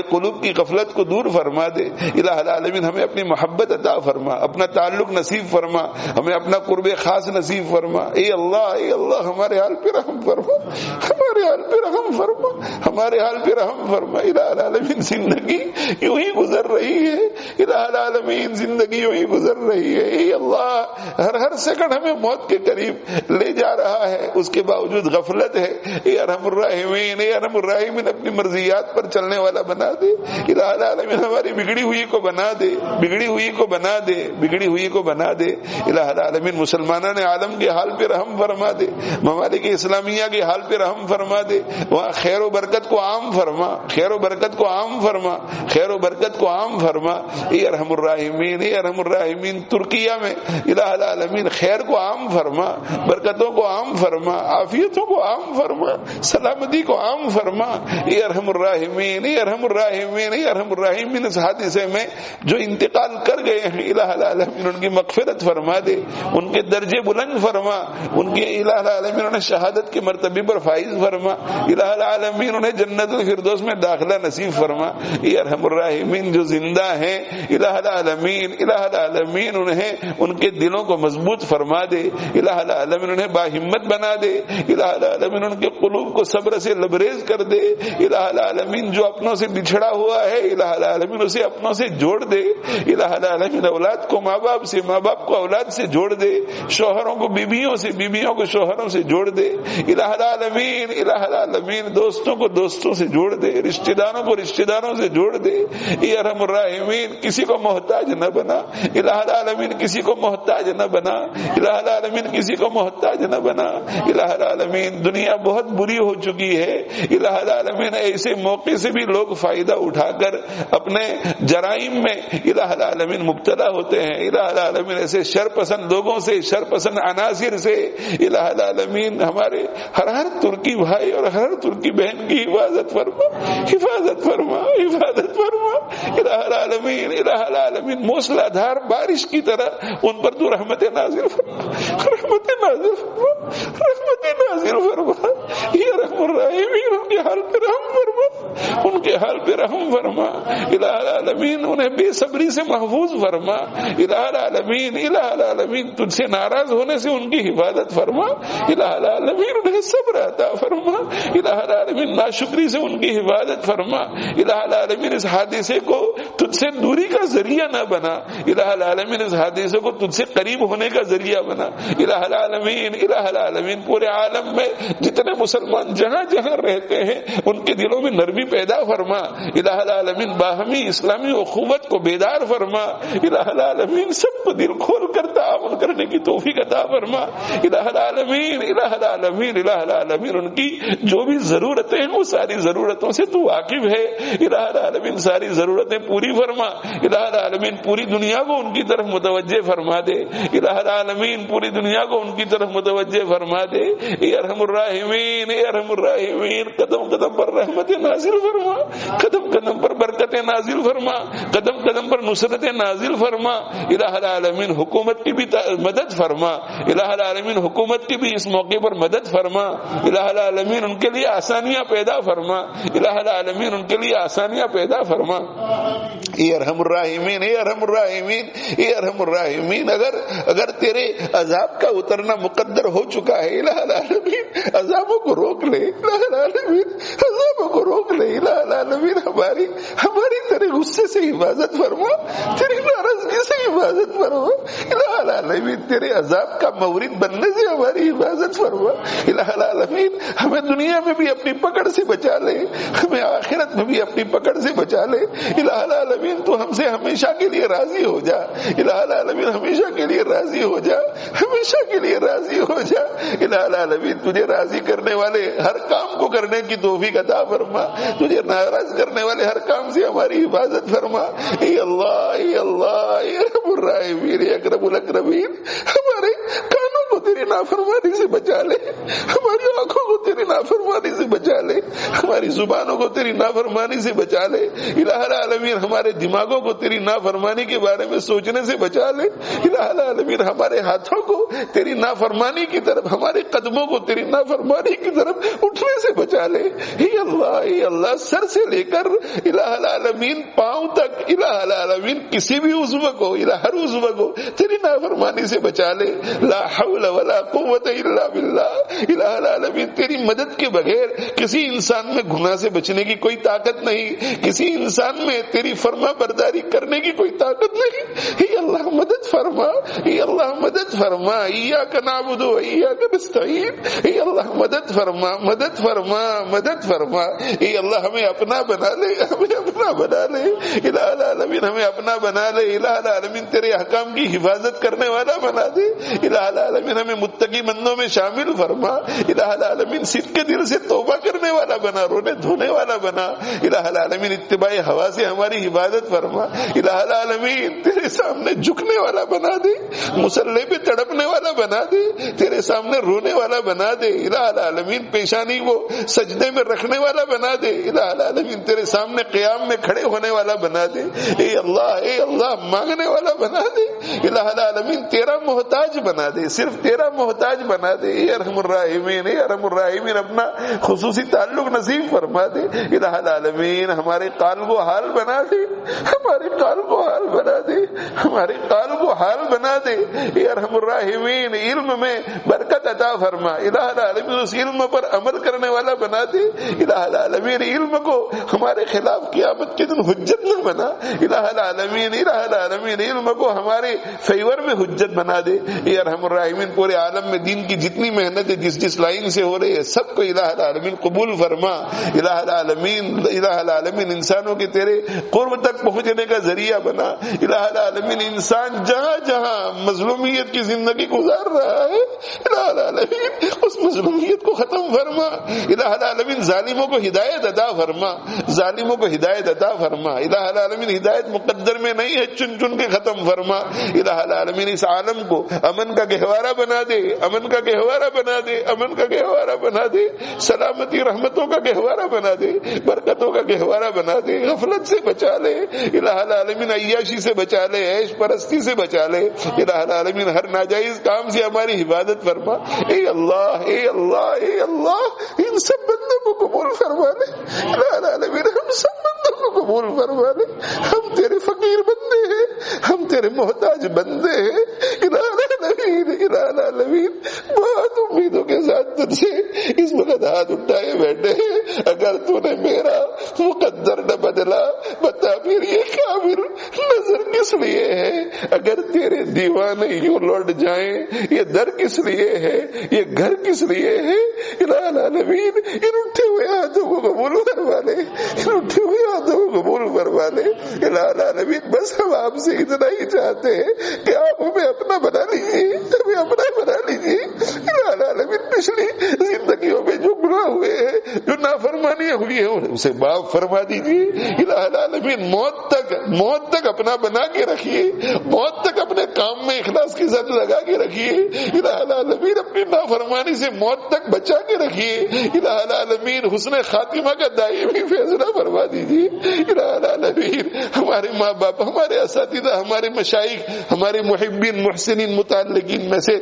قلوب کی غفلت کو دور فرما دے. الہ العالمین ہمیں اپنی محبت عطا فرما، اپنا تعلق نصیب فرما، ہمیں اپنا قرب خاص نصیب فرما. اے اللہ ہمارے حال پہ رحم فرما، ہمارے حال پہ رحم فرما، ہمارے حال پہ رحم فرما. الہ العالمین زندگی یوں ہی گزر رہی ہے. الہ العالمین العالمین زندگی یوں ہی گزر رہی ہے. اے اللہ ہر سیکنڈ ہمیں موت کے قریب لے جا رہا ہے, اس کے باوجود غفلت ہے. اے ارحم الراحمین, اے ارحم الراحمین اپنی مرضیات پر چلنے والا بنا دے. الہ العالمین ہماری بگڑی ہوئی کو بنا دے, بگڑی ہوئی کو بنا دے, بگڑی ہوئی کو بنا دے. الہ العالمین مسلمانان عالم کے حال پہ رحم فرما دے, ممالک اسلامیہ کے حال پہ رحم فرما دے. وہاں خیر و برکت کو عام فرما, خیر و برکت کو عام فرما, خیر و برکت کو عام فرما. اے ارحم الراحمین, اے ارحم الراحمین ترکیہ میں الہ العالمین خیر کو عام فرما, برکتوں کو عام فرما, عافیتوں کو عام فرما, سلامتی کو عام فرما. اے ارحم الراحمین, اے ارحم الراحمین, اے ارحم الراحمین اس حادثے میں جو انتقال کر گئے ہیں الہ العالمین ان کی مغفرت فرما دے, ان کے درجے بلند فرما, ان کے الہ العالمین انہیں شہادت کے مرتبے پر فائز فرما. الہ العالمین انہیں جنت الفردوس میں داخلہ نصیب فرما. اے ارحم الراحمین جو زندہ ہیں الہ العالمین, الہ العالمین انہیں ان کے دلوں کو مضبوط فرما دے. الہ العالمین انہیں باہمت بنا دے. الہ العالمین ان کے قلوب کو صبر سے لبریز کر دے. الہ العالمین جو اپنوں سے بچھڑا ہوا ہے الہ العالمین اسے اپنوں سے جوڑ دے. الہ العالمین اولاد کو ماں باپ سے, ماں باپ کو اولاد سے جوڑ دے, شوہروں کو بیویوں سے, بیویوں کو شوہروں سے جوڑ دے. الہ العالمین, الہ العالمین دوستوں کو دوستوں سے جوڑ دے, رشتہ داروں کو رشتہ داروں سے جوڑ دے. اے ارحم الراحمین کسی کو محتاج نہ بنا, الہ العالمین کسی کو محتاج نہ بنا, الہ العالمین کسی کو محتاج نہ بنا. الہ العالمین دنیا بہت بری ہو چکی ہے. الہ العالمین ایسے موقع سے بھی لوگ فائدہ اٹھا کر اپنے جرائم میں الہ العالمین مبتلا ہوتے ہیں. الہ العالمین ایسے شر پسند لوگوں سے, شر پسند عناصر سے الہ العالمین ہمارے ہر ترکی بھائی اور ہر ترکی بہن کی حفاظت فرما, حفاظت فرما, حفاظت فرما. الہ العالمین, الہ العالمین موسلا دھار بارش کی طرح ان پر تو رحمت نازل فرما, رحمت نازل فرما, رحمت نازل فرما. یہ رحم الراحمین ان کے حال پہ رحم فرما, ان کے حال پہ رحم فرما. الہ العالمین انہیں بے صبری سے محفوظ فرما. الہ العالمین, الہ العالمین تجھ سے ناراض ہونے سے ان کی حفاظت فرما. الہ العالمین انہیں صبر عطا فرما. الہ العالمین ناشکری سے ان کی حفاظت فرما. الہ العالمین اس حادثے کو تجھ سے دوری کا ذریعہ نہ بنا. الہ العالمین اس حادثے کو تجھ سے قریب ہونے کا ذریعہ بنا. الہ العالمین, الہ العالمین پورے عالم میں جتنے مسلمان جہاں جہاں رہتے ہیں ان کے دلوں میں نرمی پیدا فرما. الہ العالمین باہمی اسلامی اخوت کو بیدار فرما. الہ العالمین سب کو دل کھول کر تعاون کرنے کی توفیق عطا فرما. الہ العالمین, الہ العالمین, الہ العالمین ان کی جو بھی ضرورتیں ہیں وہ ساری ضرورتوں سے تو واقف ہے. الہ العالمین ساری ضرورتیں پوری فرما. الہ العالمین پوری دنیا کو ان کی طرف متوجہ فرما دے. الہ العالمین پوری دنیا کو ان کی طرف متوجہ فرما دے. اے ارحم الراحمین, اے ارحم الراحمین قدم قدم پر رحمت نازل فرما, قدم قدم پر برکت نازل فرما, قدم قدم پر نصرت نازل فرما. الہ العالمین حکومت کی بھی مدد فرما. الہ العالمین حکومت کی بھی اس موقع پر مدد فرما. الہ العالمین ان کے لیے آسانیاں پیدا فرما. الہ العالمین ان کے لیے آسانیاں پیدا فرما. اے ارحم الراحمین, اے ارحم الراحمین, اے ارحم الراحمین اگر تیرے عذاب کا اترنا مقدر ہو چکا ہے الہ العالمین عذابوں کو روک لے. الہ العالمین عذابوں کو روک لے. الہ العالمین ہماری تیرے غصے سے حفاظت فرما, تیری ناراضگی سے حفاظت فرما. الہ العالمین تیرے عذاب کا مورد بننے سے ہماری حفاظت فرما. الہ العالمین ہمیں دنیا میں بھی اپنی پکڑ سے بچا لے, ہمیں آخرت میں بھی اپنی پکڑ سے بچا لے. الہ العالمین تو ہم سے ہمیشہ کے لیے راضی ہو جا. الہ العالمین ہمیشہ کے لیے راضی ہو جا, ہمیشہ کے لیے راضی ہو جا. الہ العالمین تجھے راضی کرنے والے ہر کام کو کرنے کی توفیق عطا فرما, تجھے ناراض کرنے والے ہر کام سے ہماری حفاظت فرما. اے اللہ, اے اللہ, اے رب الراحمین, اے اکرم الاکرمین ہمارے کانوں کو تیری نافرمانی سے بچا لے, ہماری آنکھوں کو تیری نافرمانی سے بچا لے, ہماری زبانوں کو تیری نافرمانی سے بچا لے. الہ العالمین ہمارے دماغوں کو تیری نافرمانی کے بارے میں سوچنے سے بچا لے. الہ العالمین ہمارے ہاتھوں کو تیری نافرمانی کی طرف, ہمارے قدموں کو تیری نافرمانی کی طرف اٹھنے سے بچا لے. اے اللہ, اے اللہ سر سے لے کر الہ العالمین پاؤں تک الہ العالمین کسی بھی عضو کو, ہر عضو کو تیری نافرمانی سے بچا لے. لا حول ولا قوت الا باللہ. الہ العالمین تیری مدد کے بغیر کسی انسان میں گناہ سے بچنے کی کوئی طاقت نہیں، کسی انسان میں تیری فرما برداری کرنے کی کوئی طاقت نہیں. اے اللہ مدد فرما، اے اللہ مدد فرما. ایاک نعبد و ایاک نستعین. اے اللہ مدد فرما، مدد فرما، مدد فرما. اے اللہ ہمیں اپنا بنا لے، ہمیں اپنا بنا لے. الہ العالمین ہمیں اپنا بنا لے. الہ العالمین تیرے احکام کی حفاظت کرنے والا بنا دے. الہ العالمین ہمیں متقی بندوں میں شامل فرما. الہ العالمین صدق کے دل سے توبہ کرنے والا بنا، رونے دھونے والا بنا. الہ العالمین اتباع ہوا سے ہماری حفاظت فرما. الہ العالمین تیرے سامنے جھکنے والا بنا دے، مصلی پہ تڑپنے والا بنا دے، تیرے سامنے رونے والا بنا دے. الہ العالمین پیشانی کو سجدے میں رکھنے والا بنا دے. الہ العالمین تیرے سامنے قیام میں کھڑے ہونے والا بنا دے. اے اللہ مانگنے والا بنا دے. الہ العالمین تیرا محتاج بنا دے، صرف تیرا محتاج بنا دے. اے ارحم الراحمین، اے ارحم الراحمین اپنا خصوصی تعلق نصیب فرما دے. الہ العالمین ہمارے قال کو حال بنا دے، ہمارے قال کو حال بنا دے، ہمارے قال کو حال بنا دے. اے ارحم الراحمین علم میں برکت عطا فرما. الہ العالمین اس علم پر عمل کرنے والا بنا دے. الہ العالمین علم کو ہمارے خلاف قیامت کے دن حجت نہ بنا. الہ العالمین علم کو ہمارے فیور میں حجت بنا دے. اے ارحم الراحمین پورے عالم میں دین کی جتنی محنت ہے جس لائن سے ہو رہی ہے سب کو الہ العالمین قبول فرما. الہ العالمین انسانوں کے تیرے قرب تک پہنچنے کا ذریعہ بنا. الہ العالمین انسان جہاں جہاں مظلومیت کی زندگی گزار رہا ہے الہ العالمین اس مظلومیت کو ختم فرما. الہ العالمین ظالموں کو ہدایت عطا فرما، ظالموں کو ہدایت عطا فرما. الہ العالمین ہدایت مقدر میں نہیں ہے، چن چن کے ختم فرما. الہ العالمین اس عالم کو امن کا گہوارہ بنا دے، امن کا گہوارہ بنا دے، امن کا گہوارہ بنا دے. سلامتی رحمتوں کا گہوارہ بنا دے، برکتوں کا گہوارہ بنا دے. غفلت سے بچا لے الہ العالمین، عیاشی سے بچا لے، عیش پرستی سے بچا لے. الہ العالمین ہر ناجائز کام سے ہماری حفاظت فرما. اے اللہ اے اللہ اے اللہ ان سب بندوں کو قبول فرما لے. الہ العالمین ہم سب بندوں کو قبول فرما لے. ہم تیرے فقیر بندے ہیں، ہم تیرے محتاج بندے ہیں. الہ العالمین بہت امیدوں کے ساتھ تجھ سے اس وقت ہاتھ اٹھائے بیٹھے ہیں. اگر تو نے میرا مقدر نہ بدلا بتا پھر یہ کافر نظر کس لیے ہے؟ اگر تیرے دیوانے یوں لوٹ جائیں یہ در کس لیے ہے، یہ گھر کس لیے ہے؟ الہ العالمین ان اٹھے ہوئے ہاتھوں کو قبول فرما لے، ان اٹھے ہوئے ہاتھوں کو قبول فرما لے. الہ العالمین بس ہم آپ سے اتنا ہی چاہتے ہیں کہ آپ ہمیں اپنا بنا لیجیے، ہمیں اپنا بنا لیجیے. الہ العالمین پچھلی زندگیوں میں جو گناہ ہوئے ہیں، جو نافرمانیاں ہوئی ہیں اسے معاف فرما دیجیے. الہ العالمین موت تک اپنا بنا کے رکھیے، موت تک اپنے کام میں اخلاص کے ساتھ لگا کے رکھیے. الہ العالمین اپنی نافرمانی سے موت تک بچا کے رکھیے. الہ العالمین حسن خاتمہ کا دائمی فیصلہ فرما دیجیے. الہ العالمین ہمارے ماں باپ، ہمارے اساتذہ، ہمارے مشائخ، ہمارے محبین محسنین متعلقین میں سے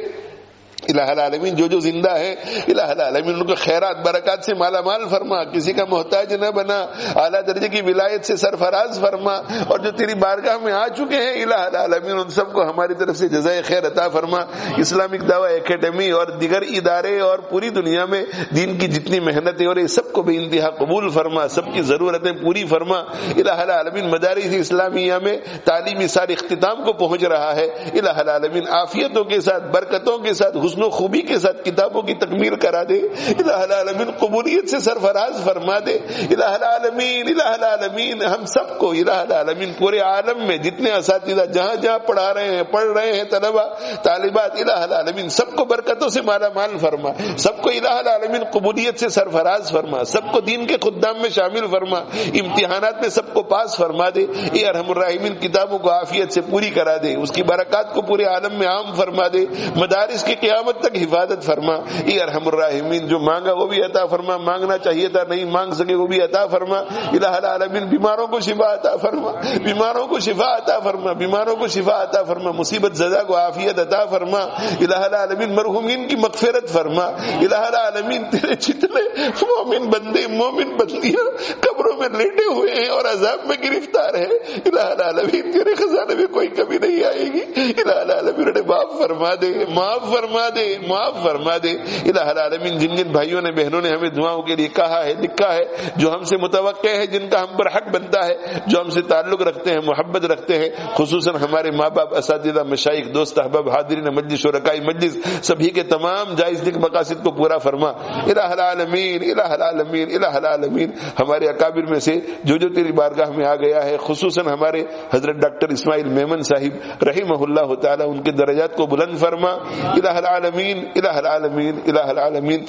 الہ العالمین جو زندہ ہے الہ العالمین ان کو خیرات برکات سے مالا مال فرما، کسی کا محتاج نہ بنا، اعلیٰ درجے کی ولایت سے سرفراز فرما. اور جو تیری بارگاہ میں آ چکے ہیں الہ العالمین ان سب کو ہماری طرف سے جزائے خیر عطا فرما. اسلامک دعوی اکیڈمی اور دیگر ادارے اور پوری دنیا میں دین کی جتنی محنتیں اور سب کو بے انتہا قبول فرما، سب کی ضرورتیں پوری فرما. الہ العالمین مدارس اسلامیہ میں تعلیمی سال اختتام کو پہنچ رہا ہے. الہ العالمین عافیتوں کے ساتھ، برکتوں کے ساتھ، حسن و خوبی کے ساتھ کتابوں کی تکمیل کرا دے. الہ العالمین قبولیت سے سرفراز فرما دے. الہ العالمین ہم سب کو الہ العالمین پورے عالم میں جتنے اساتذہ جہاں جہاں پڑھ رہے ہیں طلبہ طالبات الہ العالمین سب کو برکتوں سے مالا مال فرما، سب کو الہ العالمین قبولیت سے سرفراز فرما، سب کو دین کے خدام میں شامل فرما، امتحانات میں سب کو پاس فرما دے. اے ارحم الراحمین کتابوں کو عافیت سے پوری کرا دے، اس کی برکات کو پورے عالم میں عام فرما دے، مدارس کی قیامت تک حفاظت فرما. اے ارحم الراحمین جو مانگا وہ بھی عطا فرما، مانگنا چاہیے تھا نہیں مانگ سکے وہ بھی عطا فرما. الہ العالمین بیماروں کو شفا عطا فرما، بیماروں کو شفا عطا فرما، بیماروں کو شفا عطا فرما، مصیبت زدہ کو عافیت عطا فرما. الہ العالمین مرحومین کی مغفرت فرما. الہ العالمین تیرے جتنے مومن بندے مومن بندیاں قبر قبروں میں لیٹے ہوئے ہیں اور عذاب میں گرفتار ہیں، الہ العالمین تیرے خزانے میں کوئی کمی نہیں آئے گی، الہ العالمین انہیں معاف فرما دے، معاف فرما دے، معاف فرما دے۔ الہ العالمین جن جن بھائیوں نے بہنوں نے ہمیں دعاؤں کے لیے کہا ہے، لکھا ہے، جو ہم سے متوقع ہے، جن کا ہم پر حق بنتا ہے، جو ہم سے تعلق رکھتے ہیں، محبت رکھتے ہیں، خصوصاً ہمارے ماں باپ، اساتذہ، مشائخ، دوست احباب، حاضرین مجلس، شرکاء مجلس، سبھی کے تمام جائز نیک مقاصد کو پورا فرما الہ العالمین، الہ العالمین، الہ العالمین۔ ہمارے اکابر میں سے جو تیری بارگاہ میں آ گیا ہے، خصوصاً ہمارے حضرت ڈاکٹر اسماعیل میمن صاحب رحمہ اللہ تعالی، ان کے درجات کو بلند فرما الہ العالمین، الہ العالمین، الہ العالمین۔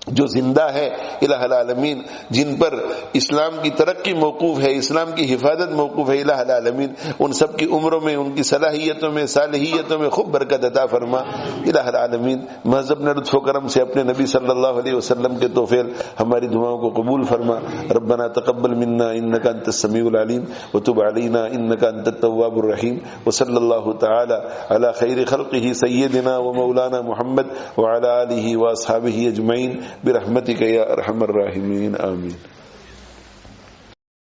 جو زندہ ہے الہ العالمین، جن پر اسلام کی ترقی موقوف ہے، اسلام کی حفاظت موقوف ہے، الہ العالمین ان سب کی عمروں میں، ان کی صلاحیتوں میں، صالحیتوں میں خوب برکت عطا فرما الہ العالمین۔ مہذب نے لطف و کرم سے اپنے نبی صلی اللہ علیہ وسلم کے توفیل ہماری دعاؤں کو قبول فرما۔ ربنا تقبل منا انک انت السمیع العلیم وتب علینا انک انت التواب الرحیم، وصلی اللہ تعالی علی خیر خلقہ سیدنا و مولانا محمد وعلی آلہ واصحابہ اجمعین برحمتک یا ارحم الراحمین، آمین۔